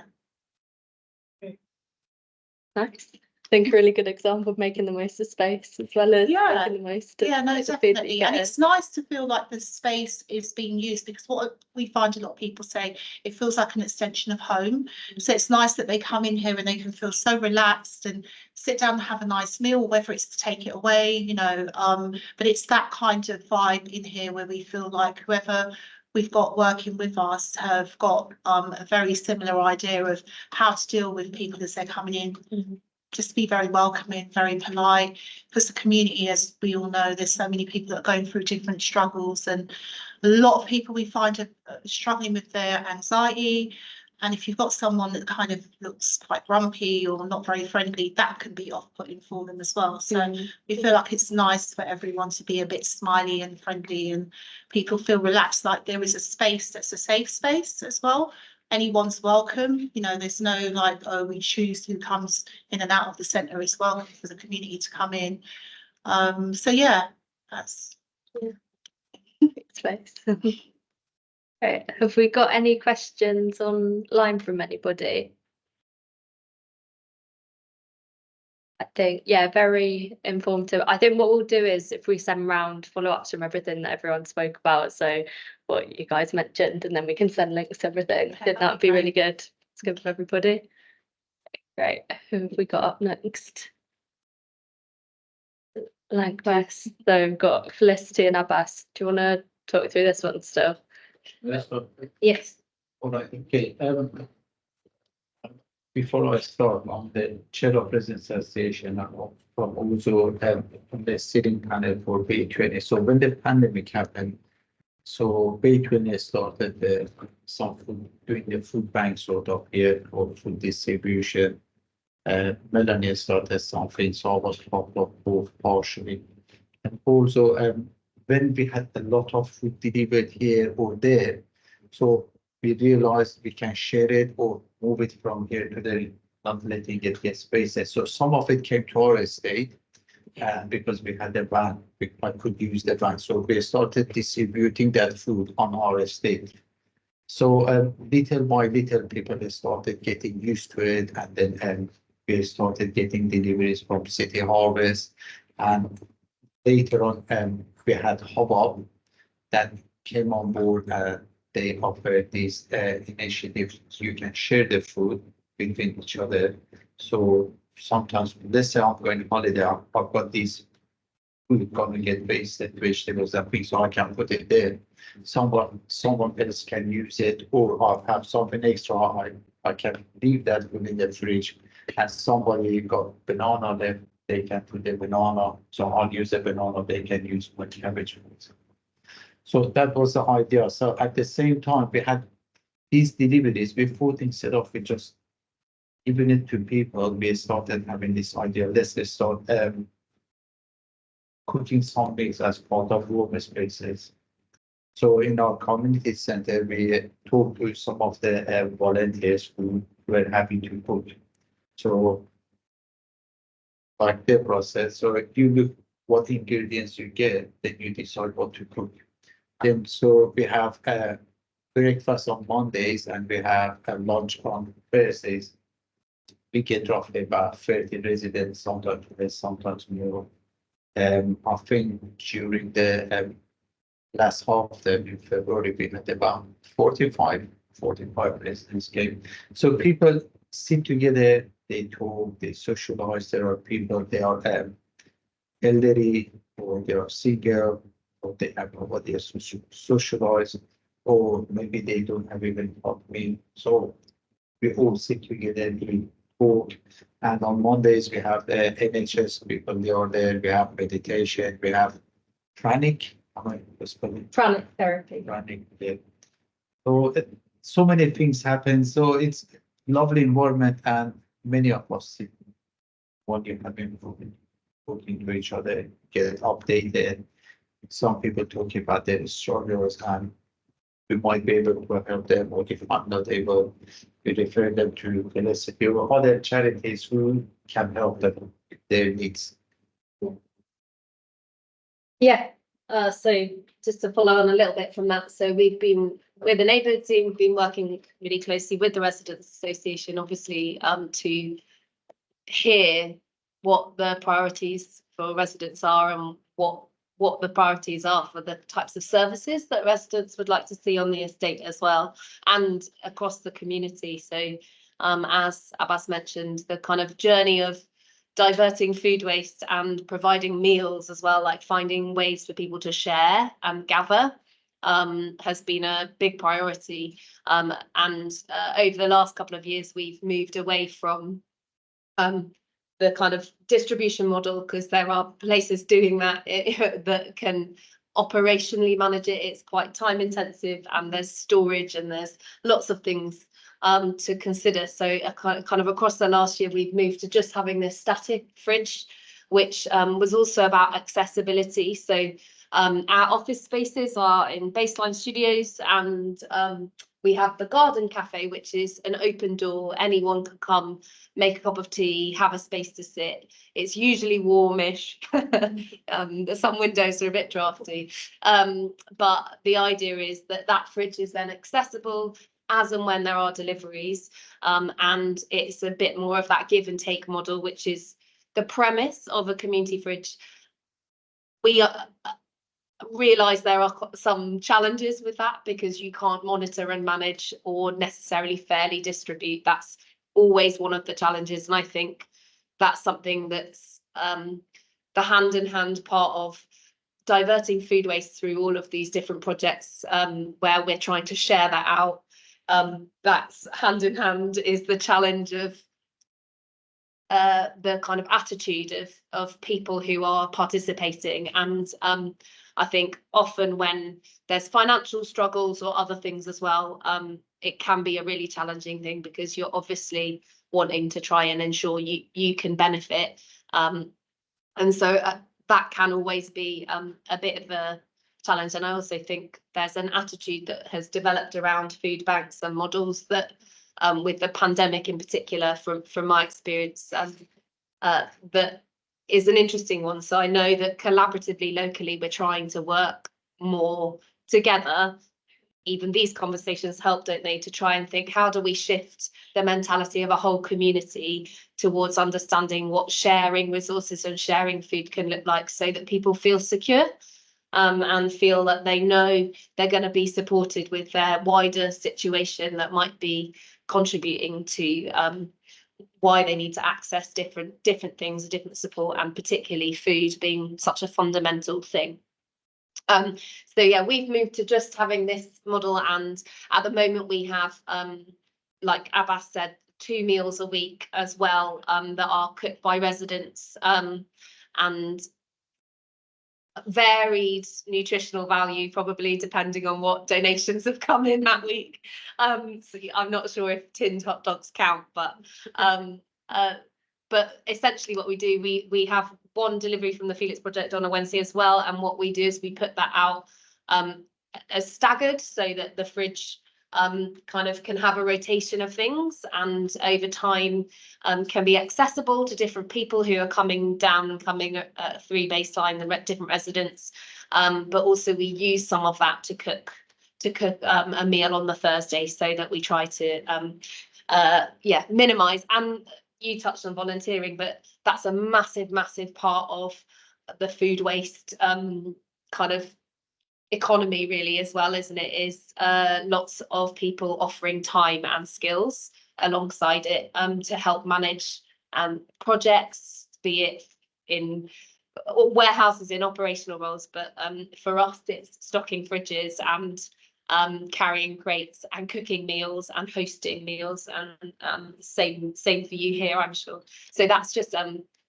Nice. I think a really good example of making the most of space as well as making the most of no, the food that you definitely. get And in. it's nice to feel like the space is being used, because what we find a lot of people say, it feels like an extension of home. So it's nice that they come in here and they can feel so relaxed and sit down and have a nice meal, whether it's to take it away, you know, but it's that kind of vibe in here where we feel like whoever we've got working with us have got a very similar idea of how to deal with people as they're coming in. Mm-hmm. Just be very welcoming, very polite, because the community, as we all know, there's so many people that are going through different struggles, and a lot of people we find are struggling with their anxiety. And if you've got someone that kind of looks quite grumpy or not very friendly, that can be off-putting for them as well. So we feel like it's nice for everyone to be a bit smiley and friendly, and people feel relaxed, like there is a space that's a safe space as well. Anyone's welcome, you know, there's no like, oh, we choose who comes in and out of the centre. It's welcome for the community to come in. So yeah, that's space. Right. Have we got any questions online from anybody? I think, yeah, very informative. I think what we'll do is if we send round follow-ups from everything that everyone spoke about, so what you guys mentioned, and then we can send links to everything. I think that'd be really good. It's good for everybody. Great. Who have we got up next? Lancaster. So we've got Felicity and Abbas. Do you want to talk through this one still? Yes. All right, okay. Before I start, I'm the chair of Residents Association. I'm from also from the sitting panel for Bay20. So when the pandemic happened, so Bay20 started some food, doing the food bank sort of here for food distribution. Melanie started something, so I was part of both partially. And also when we had a lot of food delivered here or there, so we realized we can share it or move it from here to there, not letting it get spaces. So some of it came to our estate, and because we had a van, I could use the van. So we started distributing that food on our estate. So little by little, people started getting used to it, and then we started getting deliveries from City Harvest, and later on we had Hubbub that came on board. They offered these initiatives. You can share the food between each other. So sometimes, let's say I'm going on holiday, I've got these food gonna get wasted, vegetables and things, so I can put it there. Someone else can use it, or I have something extra. I can leave that food in the fridge, and somebody got banana left, they can put the banana. So I'll use the banana, they can use my cabbage. So that was the idea. So at the same time, we had these deliveries. We thought instead of we just giving it to people, we started having this idea. Let's just start cooking some things as part of warm spaces. So in our community center, we talked to some of the volunteers who were happy to cook. So like the process. So if you look what ingredients you get, then you decide what to cook. Then so we have breakfast on Mondays and we have a lunch on Thursdays. We get roughly about 30 residents, sometimes less, sometimes more. I think during the last half in February, we had about 45 residents came. So people sit together, they talk, they socialize. There are people, they are elderly, or they are single, or they have nobody else to socialize, or maybe they don't have even hot meal. So we all sit together, we talk. And on Mondays, we have the NHS people, they are there, we have meditation, we have pranic. Pranic therapy. Pranic, yeah. So, so many things happen. So it's lovely environment, and many of us what you have been talking to each other, get updated. Some people talking about their struggles, and we might be able to help them, or if I'm not able, we refer them to Felicity or other charities who can help them with their needs. Yeah. So just to follow on a little bit from that, so we've been with the neighbourhood team, we've been working really closely with the Residents Association, obviously, to hear what the priorities for residents are and what the priorities are for the types of services that residents would like to see on the estate as well, and across the community. So as Abbas mentioned, the kind of journey of diverting food waste and providing meals as well, like finding ways for people to share and gather, has been a big priority. And over the last couple of years, we've moved away from the kind of distribution model, because there are places doing that that can operationally manage it. It's quite time intensive, and there's storage and there's lots of things to consider. So kind of across the last year, we've moved to just having this static fridge, which was also about accessibility. So our office spaces are in Baseline Studios, and we have the Garden Cafe, which is an open door. Anyone can come, make a cup of tea, have a space to sit. It's usually warmish. Some windows are a bit drafty. But the idea is that that fridge is then accessible as and when there are deliveries. And it's a bit more of that give and take model, which is the premise of a community fridge. We realise there are some challenges with that, because you can't monitor and manage or necessarily fairly distribute. That's always one of the challenges, and I think that's something that's the hand-in-hand part of diverting food waste through all of these different projects, where we're trying to share that out. That's hand in hand is the challenge of the kind of attitude of people who are participating. And I think often when there's financial struggles or other things as well, it can be a really challenging thing, because you're obviously wanting to try and ensure you can benefit. And so that can always be a bit of a challenge. And I also think there's an attitude that has developed around food banks and models that, with the pandemic in particular, from my experience, that is an interesting one. So I know that collaboratively, locally, we're trying to work more together. Even these conversations help, don't they, to try and think, how do we shift the mentality of a whole community towards understanding what sharing resources and sharing food can look like, so that people feel secure, and feel that they know they're going to be supported with their wider situation that might be contributing to why they need to access different things, different support, and particularly food being such a fundamental thing. So yeah, we've moved to just having this model, and at the moment we have, like Abbas said, 2 meals a week as well, that are cooked by residents, and varied nutritional value, probably depending on what donations have come in that week. So I'm not sure if tinned hot dogs count, but essentially what we do, we have one delivery from the Felix Project on a Wednesday as well, and what we do is we put that out as staggered, so that the fridge kind of can have a rotation of things, and over time can be accessible to different people who are coming through baseline, the different residents, but also we use some of that to cook a meal on the Thursday, so that we try to minimize. And you touched on volunteering, but that's a massive part of the food waste kind of economy really as well, isn't it? Is lots of people offering time and skills alongside it to help manage projects, be it in warehouses, in operational roles, but for us it's stocking fridges and carrying crates and cooking meals and hosting meals, and same for you here, I'm sure. So that's just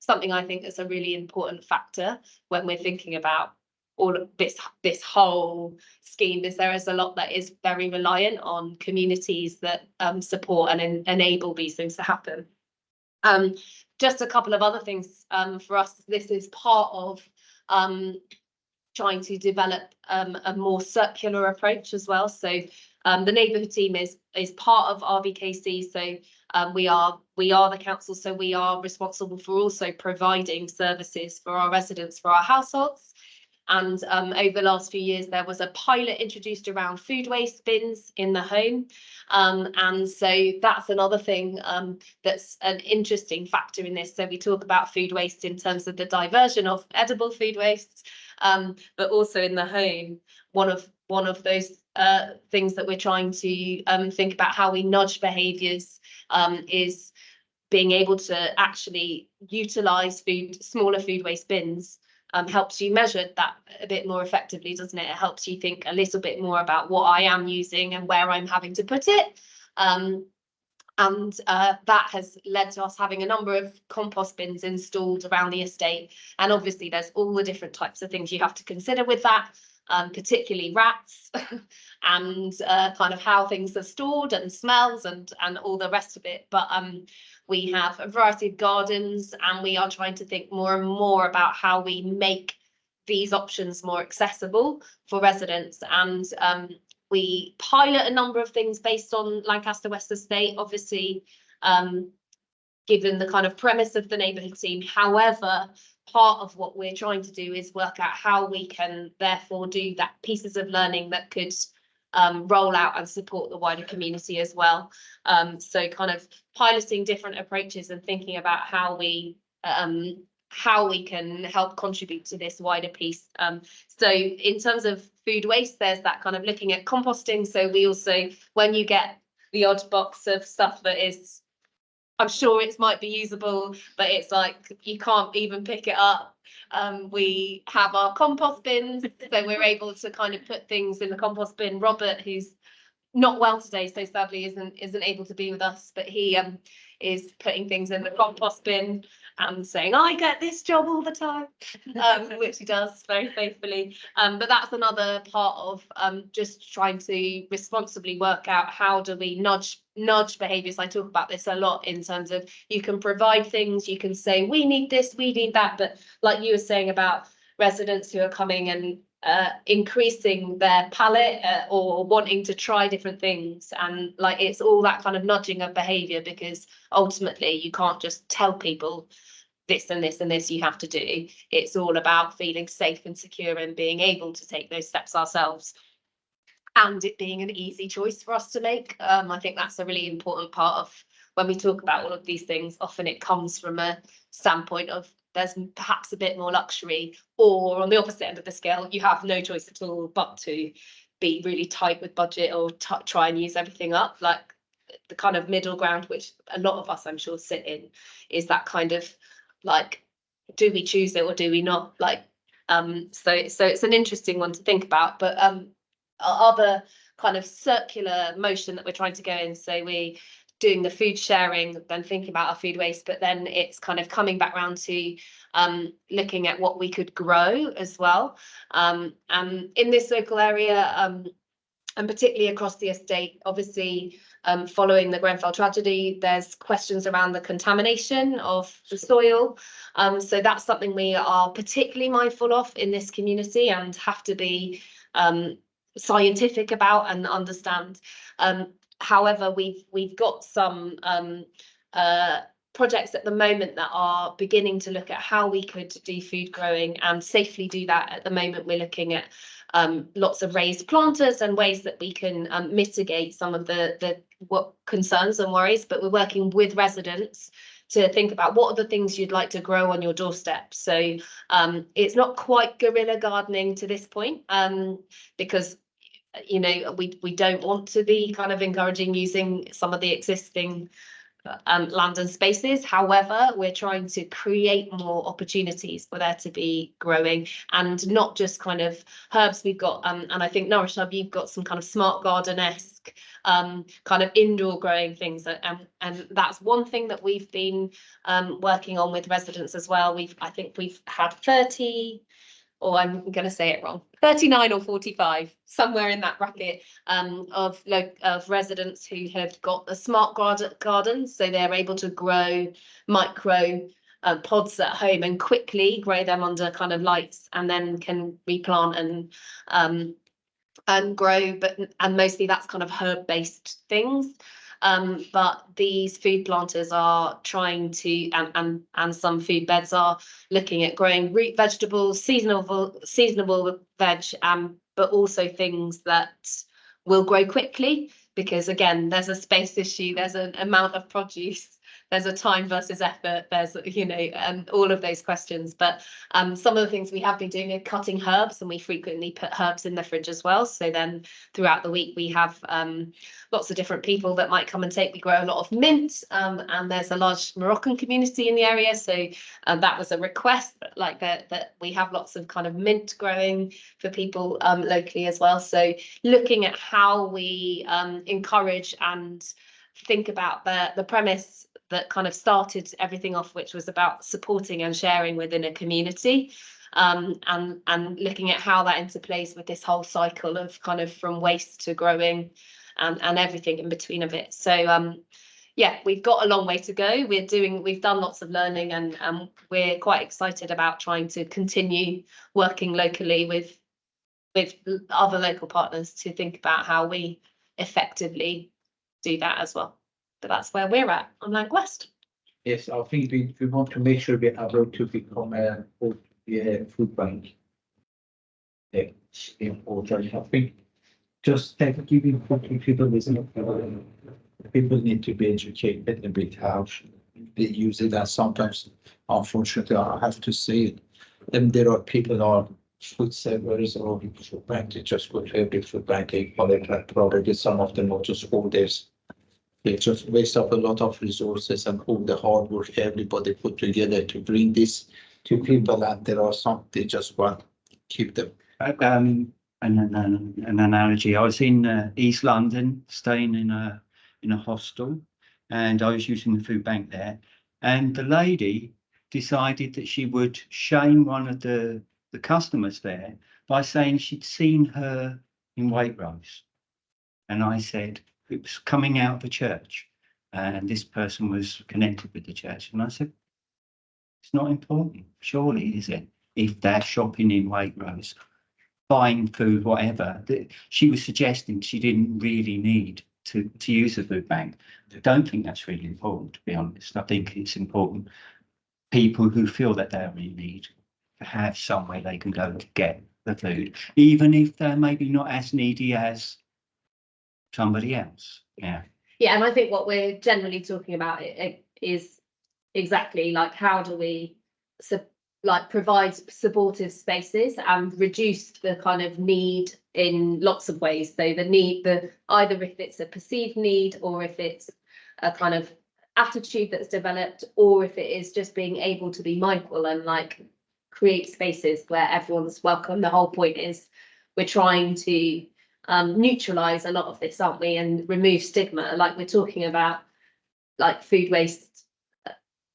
something I think is a really important factor when we're thinking about all of this whole scheme, is there is a lot that is very reliant on communities that support and enable these things to happen. Just a couple of other things for us. This is part of trying to develop a more circular approach as well. So the neighbourhood team is part of RBKC. So we are the council, so we are responsible for also providing services for our residents, for our households. And over the last few years, there was a pilot introduced around food waste bins in the home. And so that's another thing that's an interesting factor in this. So we talk about food waste in terms of the diversion of edible food waste, but also in the home, one of those things that we're trying to think about how we nudge behaviours is being able to actually utilise smaller food waste bins. Helps you measure that a bit more effectively, doesn't it? It helps you think a little bit more about what I am using and where I'm having to put it. And that has led to us having a number of compost bins installed around the estate. And obviously there's all the different types of things you have to consider with that, particularly rats and kind of how things are stored and smells and all the rest of it. But we have a variety of gardens, and we are trying to think more and more about how we make these options more accessible for residents. And we pilot a number of things based on Lancaster West Estate, obviously, given the kind of premise of the neighbourhood team. However, part of what we're trying to do is work out how we can therefore do that pieces of learning that could roll out and support the wider community as well. So kind of piloting different approaches and thinking about how we how we can help contribute to this wider piece. So in terms of food waste, there's that kind of looking at composting. So we also, when you get the odd box of stuff that is, I'm sure it might be usable, but it's like you can't even pick it up. We have our compost bins, so we're able to kind of put things in the compost bin. Robert, who's not well today, so sadly isn't able to be with us, but he is putting things in the compost bin and saying, I get this job all the time, which he does very faithfully. But that's another part of just trying to responsibly work out how do we nudge behaviours. I talk about this a lot in terms of you can provide things, you can say, we need this, we need that, but like you were saying about residents who are coming and increasing their palate or wanting to try different things, and like it's all that kind of nudging of behaviour, because ultimately you can't just tell people this and this and this you have to do. It's all about feeling safe and secure and being able to take those steps ourselves, and it being an easy choice for us to make. I think that's a really important part of when we talk about all of these things. Often it comes from a standpoint of there's perhaps a bit more luxury, or on the opposite end of the scale, you have no choice at all but to be really tight with budget or try and use everything up. Like the kind of middle ground, which a lot of us I'm sure sit in, is that kind of like, do we choose it or do we not? Like, so it's an interesting one to think about. But other kind of circular motion that we're trying to go in, so we doing the food sharing, then thinking about our food waste, but then it's kind of coming back around to looking at what we could grow as well. And in this local area, and particularly across the estate, obviously, following the Grenfell tragedy, there's questions around the contamination of the soil. So that's something we are particularly mindful of in this community and have to be scientific about and understand. However, we've got some projects at the moment that are beginning to look at how we could do food growing and safely do that. At the moment, we're looking at lots of raised planters and ways that we can mitigate some of the what concerns and worries, but we're working with residents to think about what are the things you'd like to grow on your doorstep. So it's not quite guerrilla gardening to this point, because you know, we don't want to be kind of encouraging using some of the existing land and spaces. However, we're trying to create more opportunities for there to be growing, and not just kind of herbs. We've got and I think Norwich Hub, you've got some kind of smart garden-esque kind of indoor growing things, and that's one thing that we've been working on with residents as well. I think we've had 30, or I'm going to say it wrong, 39 or 45, somewhere in that bracket, of residents who have got a smart garden, so they're able to grow micro pods at home and quickly grow them under kind of lights, and then can replant and grow. And mostly that's kind of herb-based things. But these food planters are trying to, and some food beds are looking at growing root vegetables, seasonable veg, but also things that will grow quickly, because again, there's a space issue, there's an amount of produce, there's a time versus effort, there's, you know, and all of those questions. But some of the things we have been doing are cutting herbs, and we frequently put herbs in the fridge as well. So then throughout the week we have lots of different people that might come and take. We grow a lot of mint, and there's a large Moroccan community in the area, so that was a request, like that we have lots of kind of mint growing for people locally as well. So looking at how we encourage and think about the premise that kind of started everything off, which was about supporting and sharing within a community, and looking at how that interplays with this whole cycle of kind of from waste to growing and everything in between of it. So yeah, we've got a long way to go. We've done lots of learning, and we're quite excited about trying to continue working locally with other local partners to think about how we effectively do that as well. But that's where we're at on Lanc West. Yes, I think we want to make sure we're able to become a food bank. It's important. I think just giving food to people is not people need to be educated a bit how they use it, and sometimes, unfortunately, I have to say it. Then there are people on food servers or food bank, they just go to every food bank, they collect that product. Some of them are just holders. They just waste up a lot of resources and all the hard work everybody put together to bring this to people, and there are some, they just want to keep them. An analogy. I was in East London, staying in a hostel, and I was using the food bank there. And the lady decided that she would shame one of the customers there by saying she'd seen her in Waitrose. And I said it was coming out of the church, and this person was connected with the church. And I said, it's not important, surely, is it? If they're shopping in Waitrose, buying food, whatever, that she was suggesting she didn't really need to use the food bank. I don't think that's really important, to be honest. I think it's important people who feel that they're in need to have somewhere they can go to get the food, even if they're maybe not as needy as somebody else. Yeah. Yeah, and I think what we're generally talking about is exactly like how do we provide supportive spaces and reduce the kind of need in lots of ways. So either if it's a perceived need or if it's a kind of attitude that's developed, or if it is just being able to be mindful and like create spaces where everyone's welcome. The whole point is we're trying to neutralize a lot of this, aren't we, and remove stigma. Like we're talking about like food waste,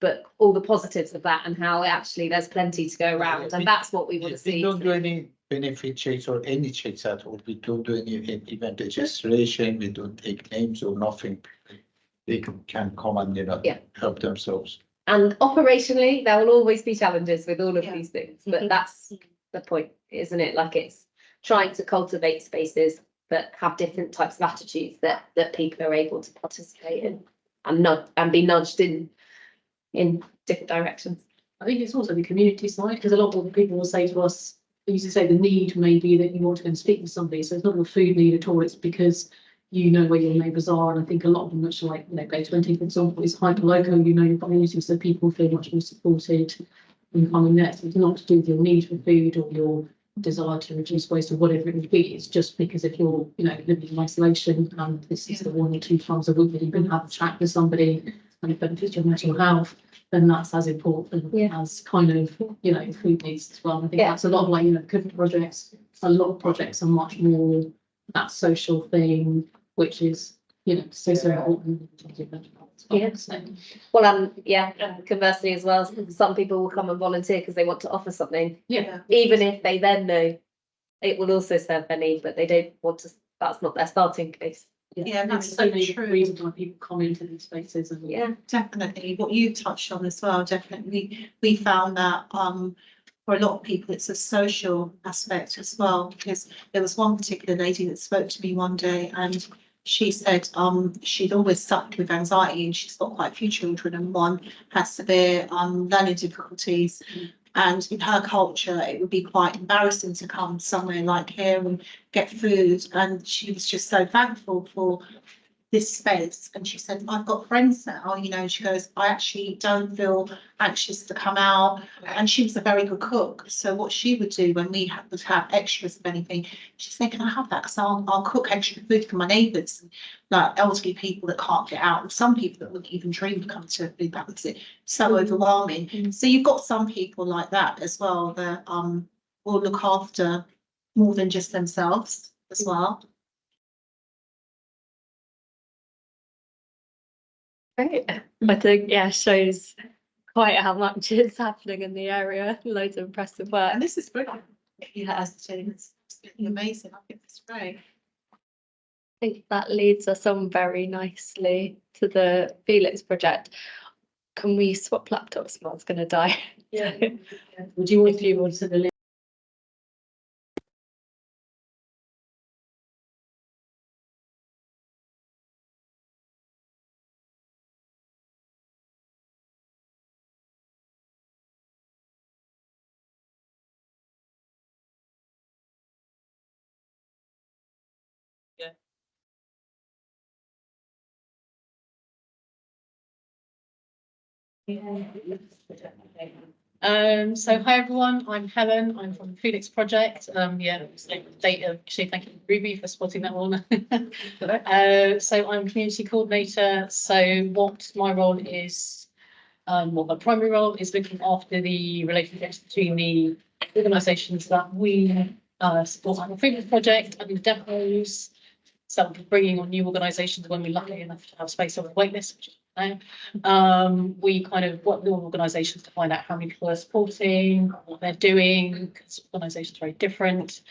but all the positives of that and how actually there's plenty to go around, and that's what we want to see. We don't do any benefit checks or any checks at all. We don't do any event registration. We don't take names or nothing. They can come and help themselves. And operationally, there will always be challenges with all of these things, but that's the point, isn't it? Like it's trying to cultivate spaces that have different types of attitudes that people are able to participate in and be nudged in different directions. I think it's also the community side, because a lot of people will say to us, they used to say the need may be that you want to go and speak with somebody. So it's not a food need at all. It's because you know where your neighbours are. And I think a lot of them, which are like, Bay 20, for example, is hyper local, your community, so people feel much more supported in coming there. So it's not to do with your need for food or your desire to reduce waste or whatever it would be. It's just because if you're, living in isolation and this is the 1 or 2 times a week that you can have a chat with somebody and it benefits your mental health, then that's as important as kind of, food needs as well. I think that's a lot of like, cooking projects, a lot of projects are much more that social thing, which is, so important. Well, and conversely as well, some people will come and volunteer because they want to offer something. Yeah. Even if they then know it will also serve their need, but they don't want to, that's not their starting place. Yeah, that's so so many true. reasons why people come into these spaces. And Definitely. What you touched on as well, definitely. We found that for a lot of people, it's a social aspect as well, because there was one particular lady that spoke to me one day and she said she'd always suffered with anxiety and she's got quite a few children and one has severe learning difficulties. And in her culture, it would be quite embarrassing to come somewhere like here and get food. And she was just so thankful for this space. And she said, I've got friends now, she goes, I actually don't feel anxious to come out. And she was a very good cook. So what she would do when we would have extras of anything, she'd say, can I have that? Because I'll cook extra food for my neighbours, like elderly people that can't get out. Some people that wouldn't even dream of coming to a food bank because it's so overwhelming. So you've got some people like that as well that will look after more than just themselves as well. Great. I think, shows quite how much is happening in the area. Loads of impressive work. And this is brilliant. It's amazing. I think it's great. I think that leads us on very nicely to the Felix project. Can we swap laptops? Mine's going to die. Yeah. Would you want to move on to the list? So hi everyone, I'm Helen. I'm from the Felix Project. Data. Actually, thank you Ruby for spotting that one. So I'm community coordinator. So what my role is, well, my primary role is looking after the relationships between the organisations that we support on the Felix Project and the depots. So bringing on new organisations when we're lucky enough to have space on the waitlist, which is now. We kind of work with all organisations to find out how many people are supporting, what they're doing, because organisations are very different.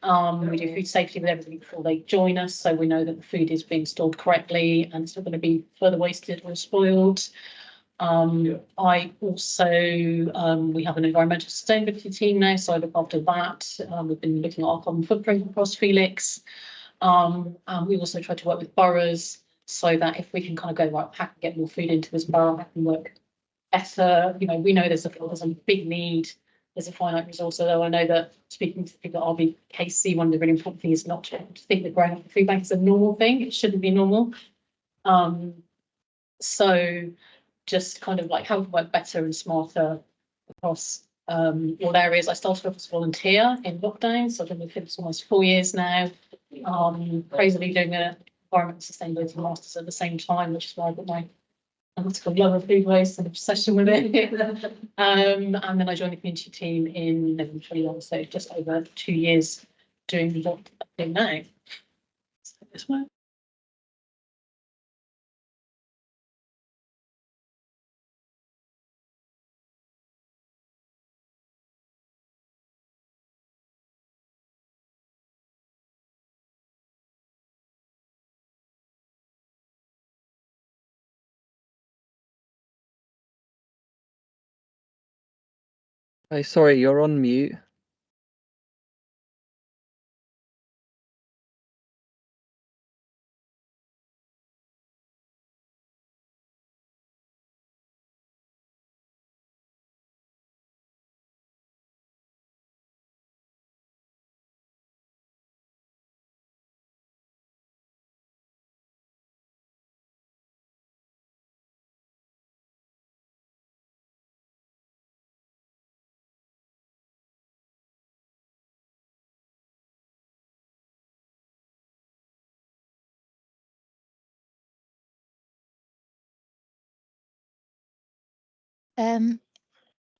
We do food safety with everybody before they join us, so we know that the food is being stored correctly and it's not going to be further wasted or spoiled. I also, we have an environmental sustainability team now, so I look after that. We've been looking at our carbon footprint across Felix. And we also try to work with boroughs so that if we can kind of go, right, how can get more food into this borough, how can work better. You know, we know there's a big need, there's a finite resource, although I know that speaking to people at RBKC, one of the really important things is not to think that growing up a food bank is a normal thing. It shouldn't be normal. So just kind of like how to work better and smarter across all areas. I started off as a volunteer in lockdown, so I've been with Philips almost 4 years now. Crazily doing an environment sustainability masters at the same time, which is why I got my love of food waste and obsession with it. And then I joined the community team in November 21, so just over 2 years doing what I do now. So this one. Oh, sorry, you're on mute.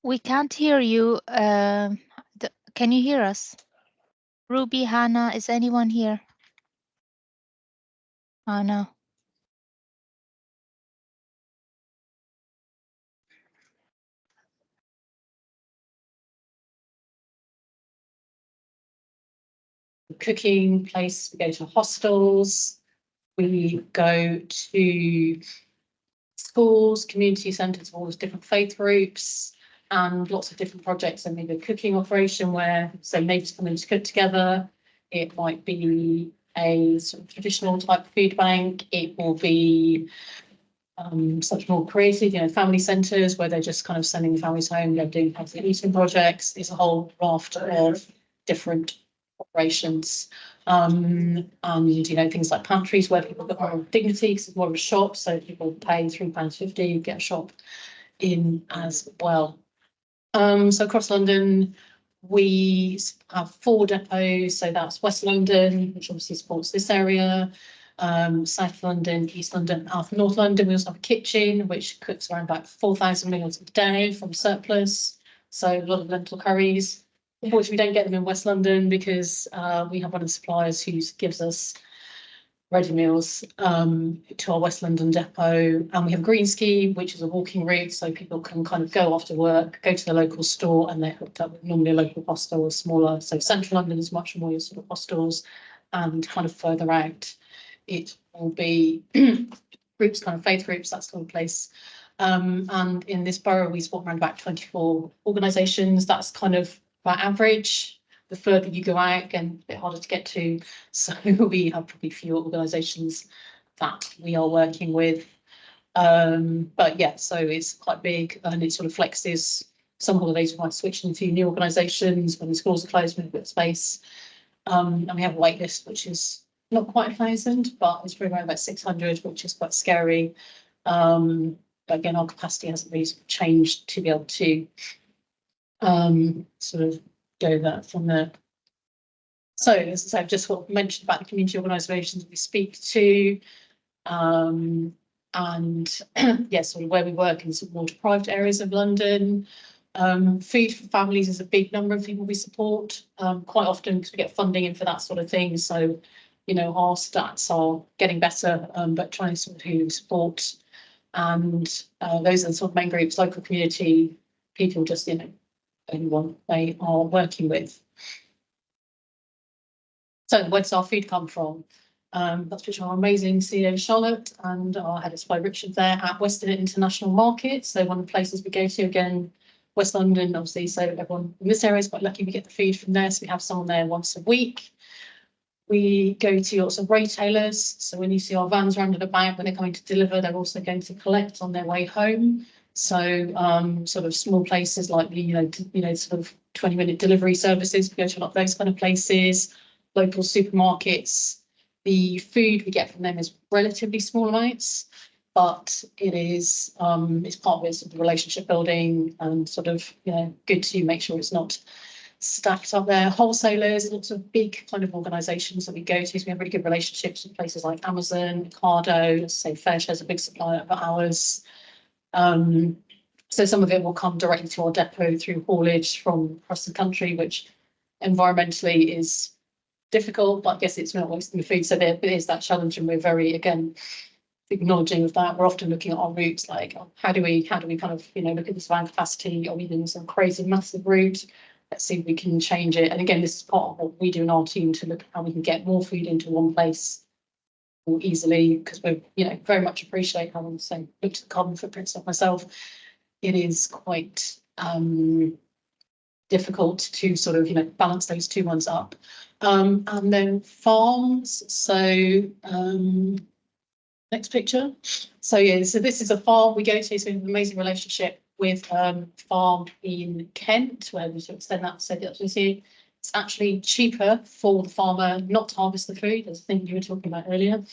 We can't hear you. Can you hear us? Ruby, Hannah, is anyone here? Oh no. Cooking place, we go to hostels, we go to schools, community centres, all those different faith groups, and lots of different projects. And maybe a cooking operation where, say, neighbours come in to cook together. It might be a sort of traditional type food bank. It will be such more creative, you know, family centres where they're just kind of sending the families home. They're doing healthy eating projects. It's a whole raft of different operations. And you know, things like pantries where people get more dignity because it's more of a shop, so people pay £3.50, get a shop in as well. So across London we have 4 depots, so that's West London, which obviously supports this area, South London, East London, North London. We also have a kitchen which cooks around about 4,000 meals a day from surplus, so a lot of lentil curries. Unfortunately, we don't get them in West London because we have one of the suppliers who gives us ready meals to our West London depot. And we have Green Ski, which is a walking route, so people can kind of go after work, go to the local store, and they're hooked up with normally a local hostel or smaller. So Central London is much more your sort of hostels, and kind of further out, it will be groups, kind of faith groups, that sort of place. And in this borough, we support around about 24 organisations. That's kind of about average. The further you go out, again, a bit harder to get to. So we have probably fewer organisations that we are working with. But yeah, so it's quite big and it sort of flexes. Some holidays we might switch into new organisations when the schools are closed, we have a bit of space. And we have a wait list, which is not quite 1,000, but it's probably around about 600, which is quite scary. But again, our capacity hasn't really changed to be able to sort of go that from there. So as I've just sort of mentioned about the community organisations we speak to, and yes, sort of where we work in some more deprived areas of London. Food for families is a big number of people we support, quite often because we get funding in for that sort of thing. So, you know, our stats are getting better, but trying to sort of who support. And those are the sort of main groups, local community, people, just, you know, anyone they are working with. So where does our food come from? That's which our amazing CEO Charlotte and our head of supply Richard there at Western International Market. So one of the places we go to, again, West London, obviously, so everyone in this area is quite lucky we get the food from there. So we have someone there once a week. We go to lots of retailers. So when you see our vans round and about, when they're coming to deliver, they're also going to collect on their way home. So sort of small places like the, you know, sort of 20-minute delivery services. We go to a lot of those kind of places, local supermarkets. The food we get from them is relatively small amounts, but it is it's part of it, sort of relationship building and sort of, you know, good to make sure it's not stacked up there. Wholesalers, lots of big kind of organisations that we go to. So we have really good relationships with places like Amazon, Ocado, say Fairshare's a big supplier of ours. So some of it will come directly to our depot through haulage from across the country, which environmentally is difficult, but I guess it's not wasting the food. So there is that challenge, and we're very, again, acknowledging of that. We're often looking at our routes, like how do we kind of, you know, look at this van capacity? Are we doing some crazy massive route? Let's see if we can change it. And again, this is part of what we do in our team to look at how we can get more food into one place more easily, because we're, you know, very much appreciate having the same looked at the carbon footprints of myself. It is quite difficult to sort of, you know, balance those two ones up. And then farms. So next picture. So yeah, so this is a farm we go to. So we have an amazing relationship with farm in Kent, where we sort of extend that. So it's actually cheaper for the farmer not to harvest the food, as I think you were talking about earlier.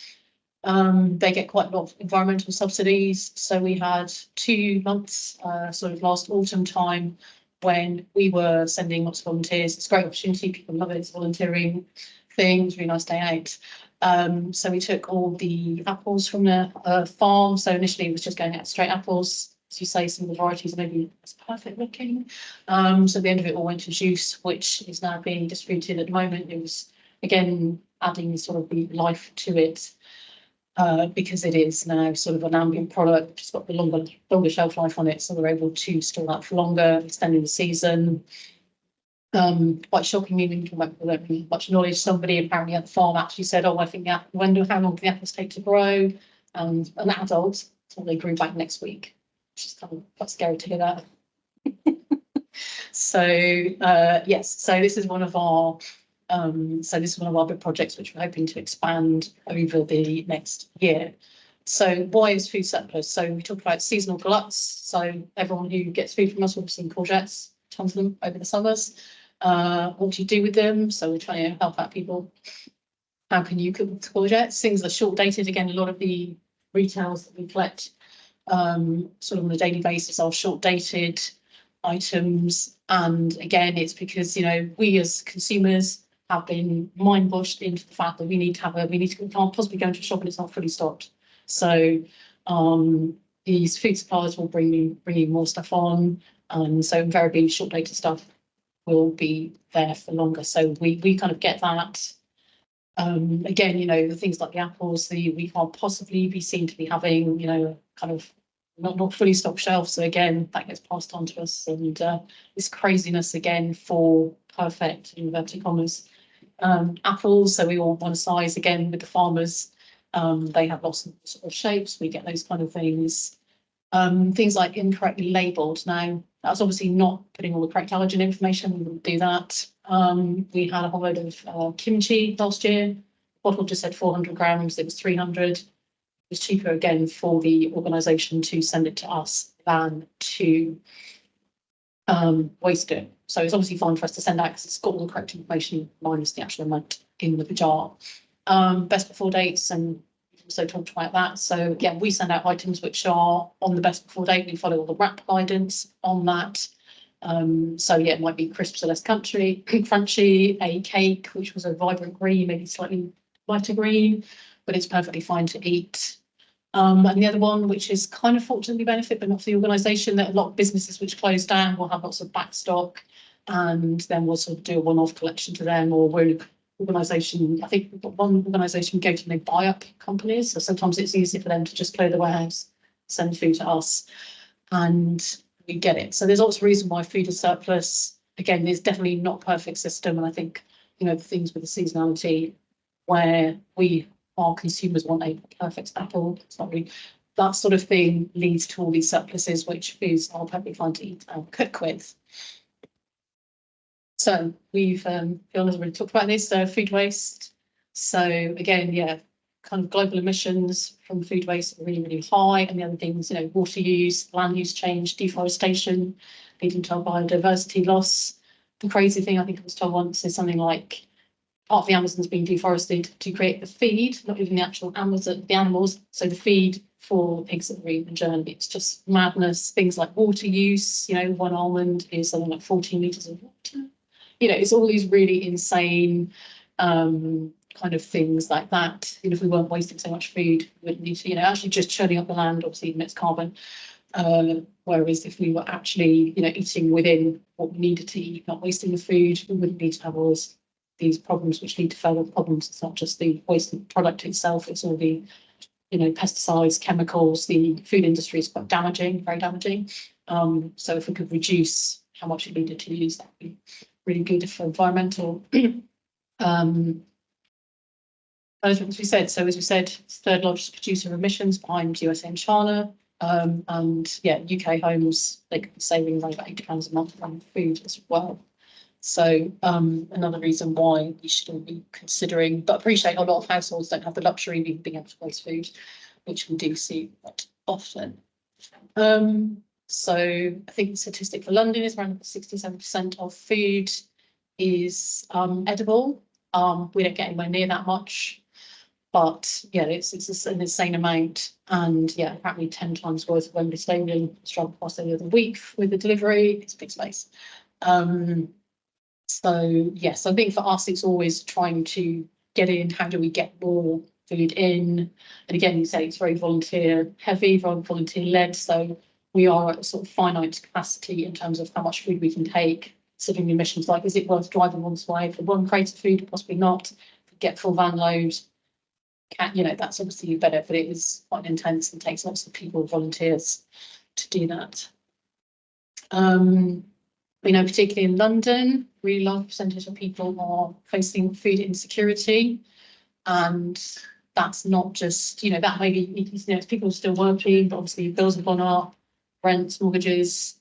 They get quite a lot of environmental subsidies. So we had 2 months, sort of last autumn time, when we were sending lots of volunteers. It's a great opportunity. People love it. It's a volunteering thing. It's a really nice day out. So we took all the apples from the farm. So initially it was just going out straight apples. As you say, some of the varieties are maybe as perfect looking. So at the end of it all went to juice, which is now being distributed at the moment. It was, again, adding sort of the life to it. Because it is now sort of an ambient product, it's got the longer shelf life on it, so we're able to store that for longer, extending the season. Quite shockingly, when people don't have much knowledge, somebody apparently at the farm actually said, "Oh, I think how long do the apples take to grow?" And an adult, so they grew back next week, which is kind of quite scary to hear that. So yes, so this is one of our big projects which we're hoping to expand over the next year. So why is food surplus? So we talked about seasonal gluts. So everyone who gets food from us will have seen courgettes, tons of them over the summers. What do you do with them? So we're trying to help out people. How can you cook with courgettes? Things are short dated. Again, a lot of the retails that we collect sort of on a daily basis are short dated items. And again, it's because, you know, we as consumers have been mind washed into the fact that we can't possibly go into a shop and it's not fully stocked. So these food suppliers will bring more stuff on, and so invariably short dated stuff will be there for longer. So we kind of get that. Again, you know, the things like the apples, we can't possibly be seen to be having, you know, kind of not fully stocked shelf. So again, that gets passed on to us, and this craziness again for perfect in inverted commas. Apples, so we all want a size again with the farmers. They have lots of sort of shapes. We get those kind of things. Things like incorrectly labelled. Now, that's obviously not putting all the correct allergen information. We wouldn't do that. We had a whole load of kimchi last year. The bottle just said 400 grams. It was 300. It was cheaper again for the organisation to send it to us than to waste it. So it's obviously fine for us to send out because it's got all the correct information minus the actual amount in the jar. Best before dates, and also talked about that. So again, we send out items which are on the best before date. We follow all the wrap guidance on that. So yeah, it might be crisps are less crunchy, a cake, which was a vibrant green, maybe slightly lighter green, but it's perfectly fine to eat. And the other one, which is kind of fortunately benefit, but not for the organisation, that a lot of businesses which close down will have lots of back stock, and then we'll sort of do a one-off collection to them, or we're an organisation, I think we've got one organisation we go to and they buy up companies. So sometimes it's easy for them to just clear the warehouse, send food to us, and we get it. So there's lots of reason why food is surplus. Again, there's definitely not a perfect system. And I think, you know, the things with the seasonality where our consumers want a perfect apple, it's not really, that sort of thing leads to all these surpluses, which foods are perfectly fine to eat and cook with. So we've, Fiona's already talked about this, food waste. So again, yeah, kind of global emissions from food waste are really, really high. And the other things, you know, water use, land use change, deforestation, leading to our biodiversity loss. The crazy thing I think I was told once is something like part of the Amazon's being deforested to create the feed, not even the actual Amazon, the animals. So the feed for pigs that are eating the journey. It's just madness. Things like water use, you know, one almond is something like 14 litres of water. You know, it's all these really insane kind of things like that. You know, if we weren't wasting so much food, we wouldn't need to, you know, actually just churning up the land obviously emits carbon. Whereas if we were actually, you know, eating within what we needed to eat, not wasting the food, we wouldn't need to have all these problems which lead to further problems. It's not just the wasted product itself, it's all the, you know, pesticides, chemicals. The food industry is quite damaging, very damaging. So if we could reduce how much it needed to use, that would be really good for environmental. As we said, it's third largest producer of emissions behind USA and China. And yeah, UK homes, they could be saving around about £80 a month on food as well. So another reason why we should all be considering, but appreciate a lot of households don't have the luxury of even being able to waste food, which we do see quite often. So I think the statistic for London is around 67% of food is edible. We don't get anywhere near that much, but yeah, it's an insane amount. And yeah, apparently 10 times worth of Wembley Stadium struggle across the other week with the delivery. It's a big space. So yes, I think for us, it's always trying to get in. How do we get more food in? And again, you say it's very volunteer heavy, very volunteer led. So we are at a sort of finite capacity in terms of how much food we can take. Considering the emissions, like, is it worth driving one way for one crate of food? Possibly not. If we get full van load, you know, that's obviously better, but it is quite intense and takes lots of people, volunteers, to do that. We know particularly in London, really large percentage of people are facing food insecurity, and that's not just, you know, that maybe, you know, people are still working, but obviously bills have gone up, rents, mortgages.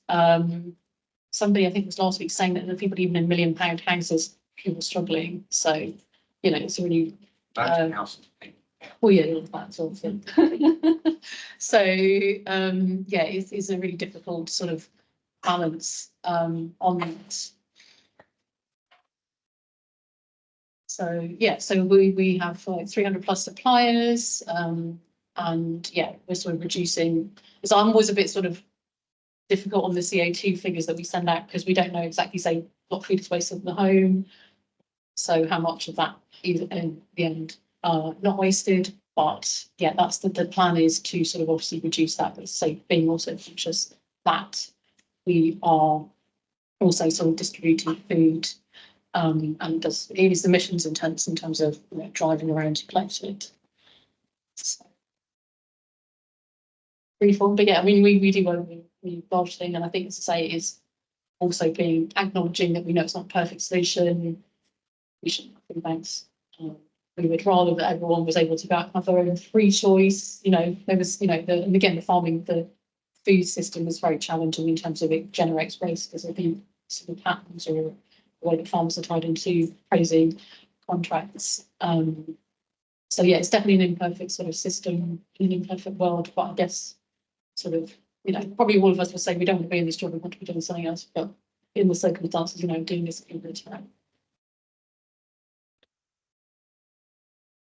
Somebody, I think it was last week, saying that the people even in £1 million houses, people struggling. So, you know, it's a really well, yeah, that sort of thing. So yeah, it's a really difficult sort of balance on that. So yeah, so we have like 300 plus suppliers, and yeah, we're sort of reducing. So I'm always a bit sort of difficult on the CO2 figures that we send out, because we don't know exactly, say, what food is wasted in the home. So how much of that is in the end not wasted. But yeah, that's the plan, is to sort of obviously reduce that, but so being also conscious that we are also sort of distributing food, and it is emissions intense in terms of, you know, driving around to collect it. So, reform, but yeah, I mean, we do a really large thing, and I think, as I say, is also being acknowledging that we know it's not a perfect solution. We shouldn't have food banks. We would rather that everyone was able to go out and have their own free choice. You know, there was, you know, and again, the food system is very challenging in terms of it generates waste because of the sort of patterns or the way that farmers are tied into crazy contracts. So yeah, it's definitely an imperfect sort of system in an imperfect world, but I guess sort of, you know, probably all of us will say we don't want to be in this job, we want to be doing something else, but in the circumstances, you know, doing this can be time.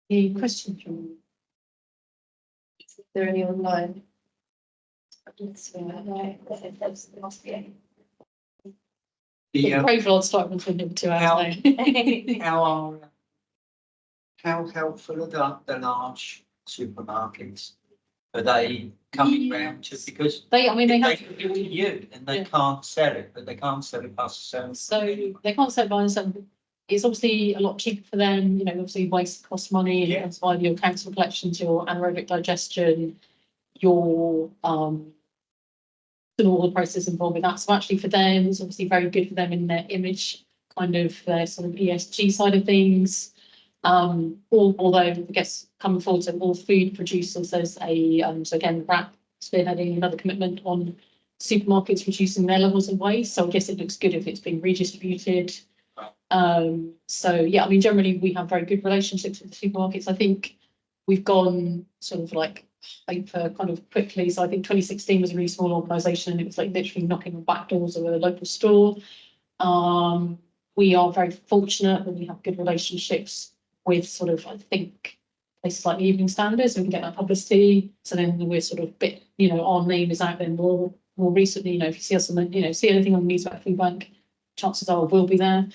Any questions from there any online? The, Profile on start within 2 hours now. how helpful are the large supermarkets? Are they coming round to, because They they have. give it to you and they Yeah. can't sell it, but they can't sell it past themselves. So they can't set by themselves. It's obviously a lot cheaper for them, you know, obviously waste costs money, Yeah. and via your council collections, your anaerobic digestion, your and all the process involved with that. So actually for them, it's obviously very good for them in their image, kind of their sort of ESG side of things. Although I guess coming forward to all food producers, there's a so again, RAP spearheading another commitment on supermarkets reducing their levels of waste. So I guess it looks good if it's being redistributed. So yeah, I mean, generally we have very good relationships with the supermarkets. I think we've gone sort of like hyper kind of quickly. So I think 2016 was a really small organisation, and it was like literally knocking on back doors of a local store. We are very fortunate that we have good relationships with sort of, I think, places like the Evening Standard, so we can get that publicity. So then we're sort of bit, you know, our name is out there more recently. You know, if you see us on the, you know, see anything on the news about Food Bank, chances are we'll be there.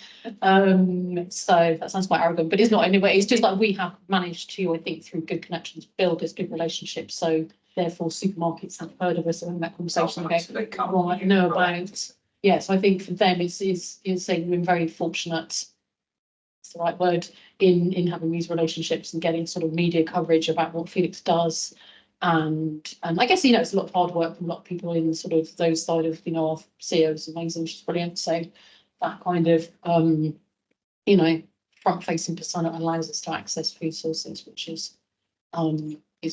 So that sounds quite arrogant, but it's not anyway. It's just like we have managed to, I think, through good connections, build this good relationships. So therefore, supermarkets have heard of us and that conversation. So they come Right, know about. Yeah, so I think for them, it's saying we've been very fortunate. It's the right word in having these relationships and getting sort of media coverage about what Felix does. And I guess, you know, it's a lot of hard work from a lot of people in sort of those side of, you know, our CEO is amazing, which is brilliant. So that kind of, you know, front facing persona allows us to access food sources, which is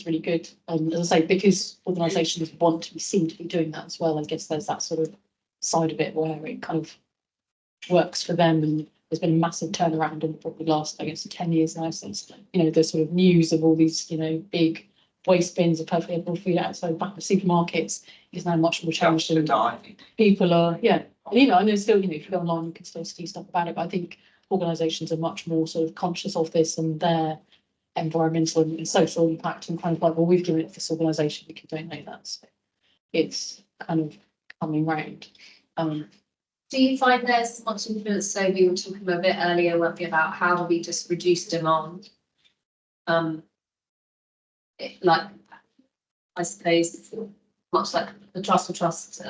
really good. As I say, because organisations want to be seen to be doing that as well, I guess there's that sort of side of it where it kind of works for them. And there's been a massive turnaround in probably last, I guess, 10 years now since, you know, the sort of news of all these, you know, big waste bins of perfectly edible food outside back of supermarkets is now much more challenged. And people are, yeah, and, you know, and there's still, you know, if you go online, you can still see stuff about it. But I think organisations are much more sort of conscious of this and their environmental and social impact, and kind of like, well, we've given it to this organisation, we can donate that. So it's kind of coming round. Do you find there's much influence? So we were talking a bit earlier, weren't we, about how do we just reduce demand? Like, I suppose, much like the Trust for Trust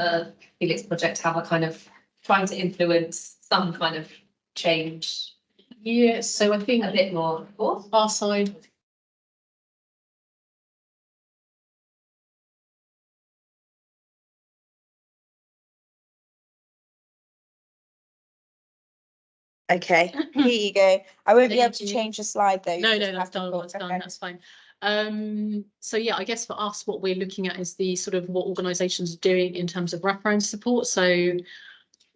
Felix project, have a kind of trying to influence some kind of change. Yeah, so I think a bit more. Our side. Okay, here you go. I won't be able to change the slide though. No, that's done. That's done. That's fine. So yeah, I guess for us, what we're looking at is the sort of what organisations are doing in terms of wraparound support. So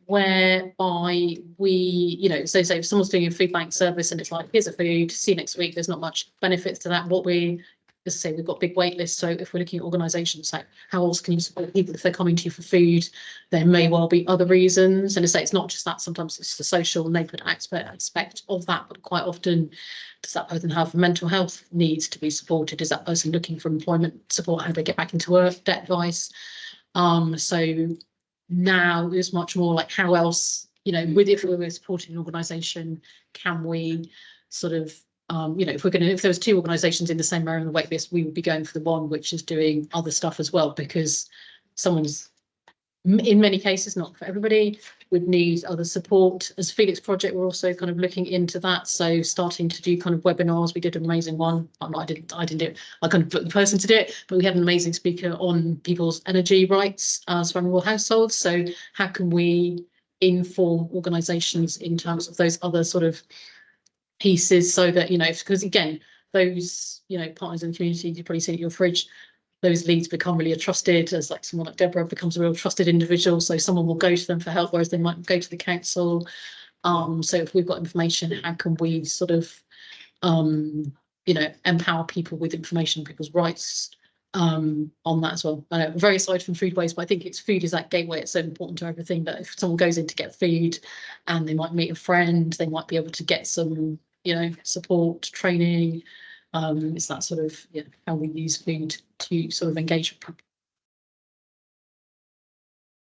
whereby we, you know, so say if someone's doing a food bank service and it's like, here's a food, see you next week, there's not much benefits to that. What we, as I say, we've got big wait lists. So if we're looking at organisations, like how else can you support people if they're coming to you for food? There may well be other reasons. And to say it's not just that, sometimes it's the social neighbourhood aspect of that, but quite often does that person have mental health needs to be supported? Is that person looking for employment support? How do they get back into work? Debt advice? So now it's much more like how else, you know, with if we were supporting an organisation, can we sort of, you know, if there was two organisations in the same area on the wait list, we would be going for the one which is doing other stuff as well, because someone's, in many cases, not for everybody, would need other support. As Felix Project, we're also kind of looking into that. So starting to do kind of webinars. We did an amazing one. I didn't do it. I couldn't put the person to do it, but we had an amazing speaker on people's energy rights as vulnerable households. So how can we inform organisations in terms of those other sort of pieces, so that, you know, because again, those, you know, partners in the community, you've probably seen it in your fridge, those leads become really trusted, as like someone like Deborah becomes a real trusted individual. So someone will go to them for help, whereas they might go to the council. So if we've got information, how can we sort of, you know, empower people with information, people's rights on that as well. I know, very aside from food waste, but I think it's food is that gateway. It's so important to everything that if someone goes in to get food and they might meet a friend, they might be able to get some, you know, support, training, It's that sort of, yeah, how we use food to sort of engage with people.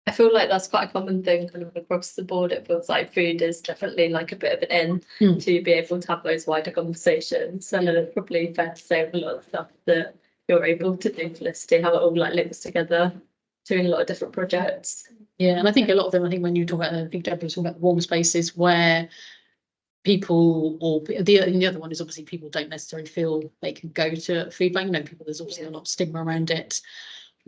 I feel like that's quite a common thing kind of across the board. It feels like food is definitely like a bit of an in to be able to have those wider conversations. And it's probably fair to say a lot of stuff that you're able to do, Felicity, how it all like links together, doing a lot of different projects. Yeah, and I think a lot of them, I think when you talk about, I think Deborah was talking about warm spaces where people, or the other one is obviously people don't necessarily feel they can go to a food bank. You know, people, there's obviously a lot of stigma around it.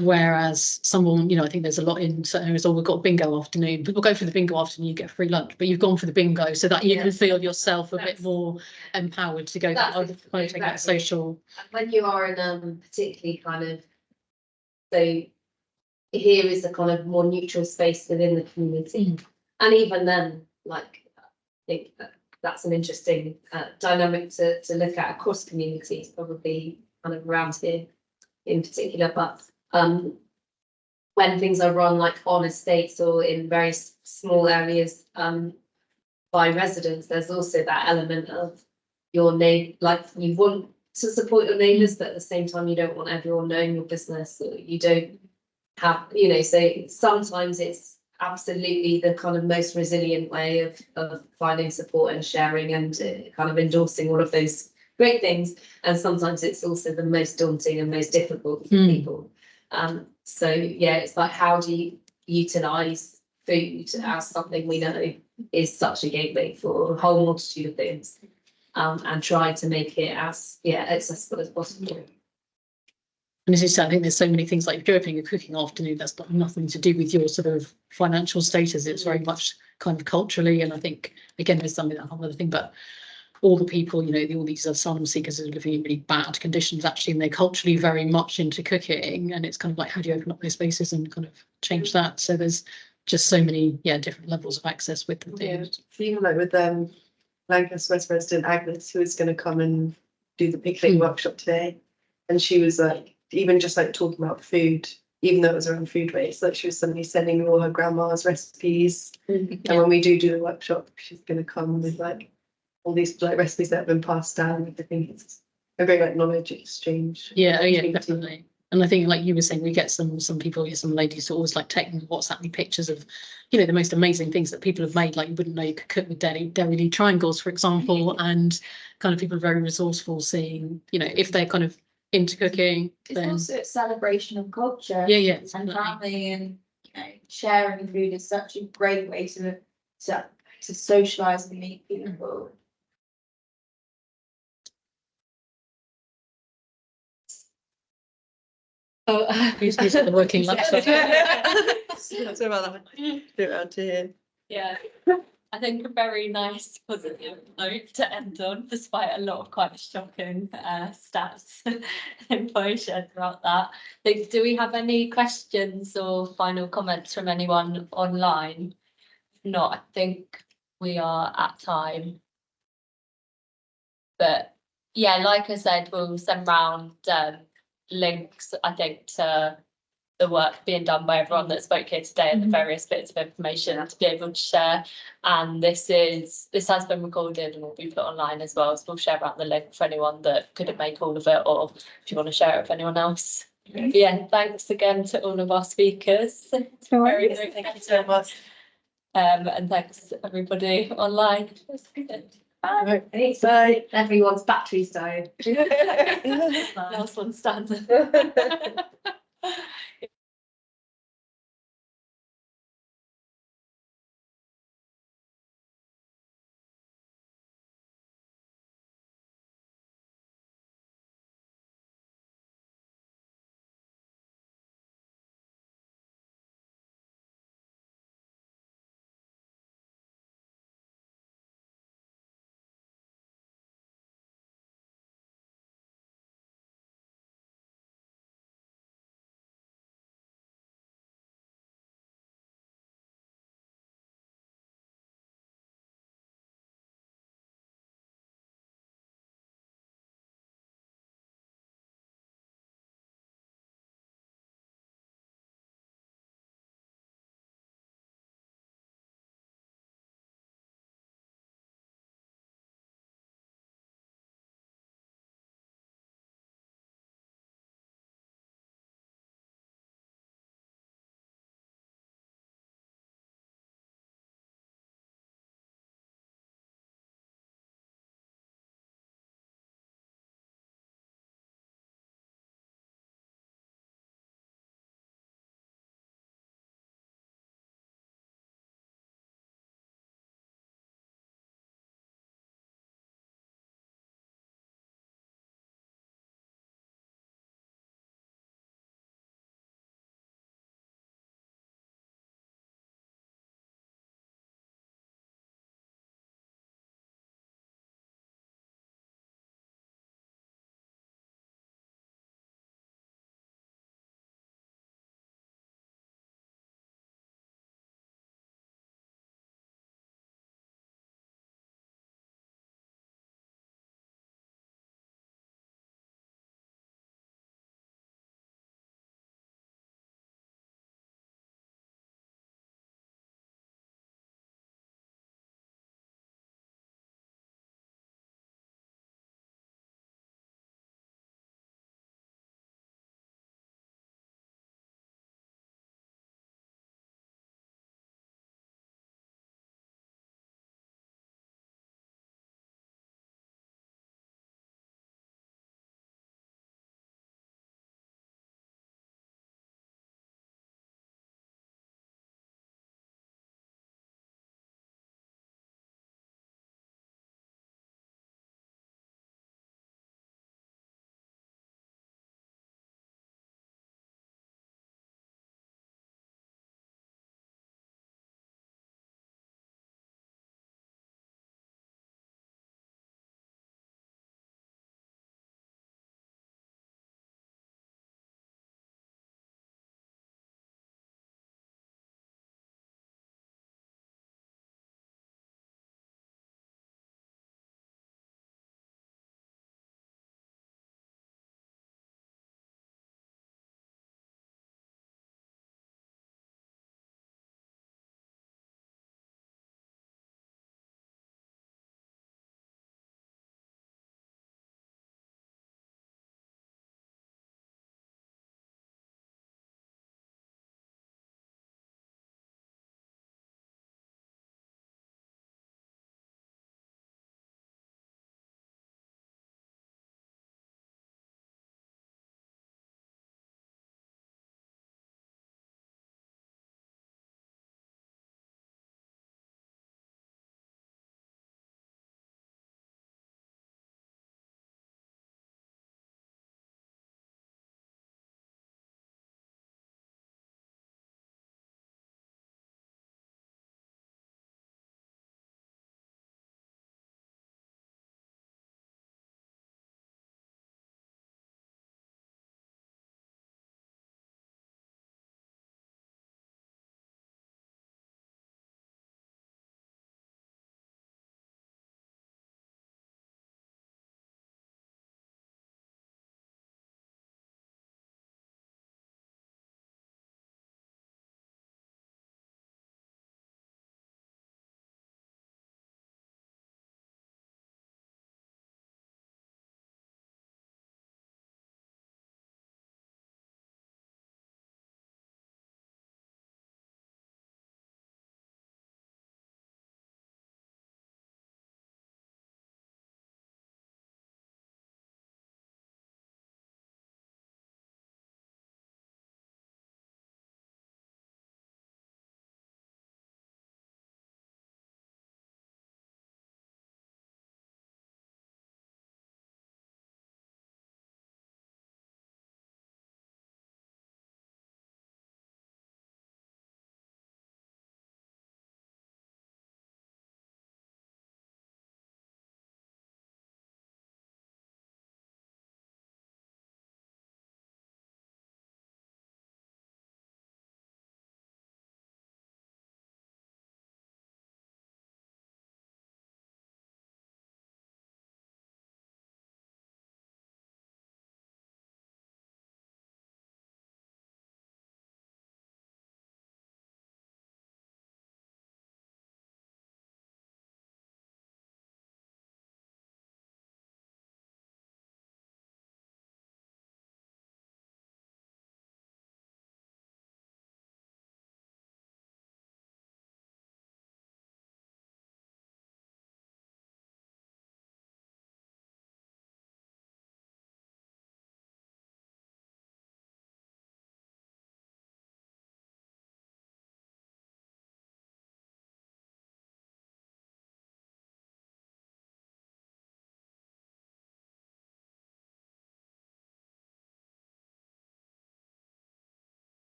Whereas someone, you know, I think there's a lot in certain areas, oh, we've got bingo afternoon. People go for the bingo afternoon, you get free lunch, but you've gone for the bingo so that you can feel yourself a bit more empowered to go take that social. When you are in particularly kind of, so here is a kind of more neutral space within the community. And even then, like, I think that's an interesting dynamic to look at across communities, probably kind of around here in particular, but when things are run like on estates or in very small areas by residents, there's also that element of your name, like you want to support your neighbours, but at the same time you don't want everyone knowing your business, or you don't have, you know, so sometimes it's absolutely the kind of most resilient way of finding support and sharing and kind of endorsing all of those great things, and sometimes it's also the most daunting and most difficult for people. So yeah, it's like, how do you utilize food as something we know is such a gateway for a whole multitude of things, and try to make it as accessible as possible. And as you said, I think there's so many things, like if you're opening a cooking afternoon, that's got nothing to do with your sort of financial status. It's very much kind of culturally, and I think again there's something that whole other thing, but all the people, you know, all these asylum seekers are living in really bad conditions actually, and they're culturally very much into cooking, and it's kind of like, how do you open up those spaces and kind of change that? So there's just so many different levels of access with the food. Even like with Lancaster West resident Agnes, who is going to come and do the picnic workshop today, and she was like, even just like talking about food, even though it was around food waste, like she was suddenly sending me all her grandma's recipes. And when we do the workshop, she's going to come with like all these like recipes that have been passed down. I think it's a great like knowledge exchange. Yeah, definitely. And I think, like you were saying, we get some people, some ladies who always like taking WhatsApp me pictures of, you know, the most amazing things that people have made. Like you wouldn't know you could cook with dairy leaf triangles, for example, and kind of people are very resourceful, seeing, you know, if they're kind of into cooking. It's then also a celebration of culture. Yeah, and family, and you know, sharing food is such a great way to socialise and meet people. Oh, who's at the working lunch? Sorry about that. Do it around to here. Yeah, I think a very nice positive note to end on, despite a lot of quite shocking stats and information about that. Do we have any questions or final comments from anyone online? If not, I think we are at time. But yeah, like I said, we'll send round links, I think, to the work being done by everyone that spoke here today and the various bits of information to be able to share. And this has been recorded and will be put online as well, so we'll share out the link for anyone that couldn't make all of it, or if you want to share it with anyone else. Yeah, thanks again to all of our speakers. Thank you so much. And thanks everybody online. Bye. Bye. Everyone's batteries died. Last one stands.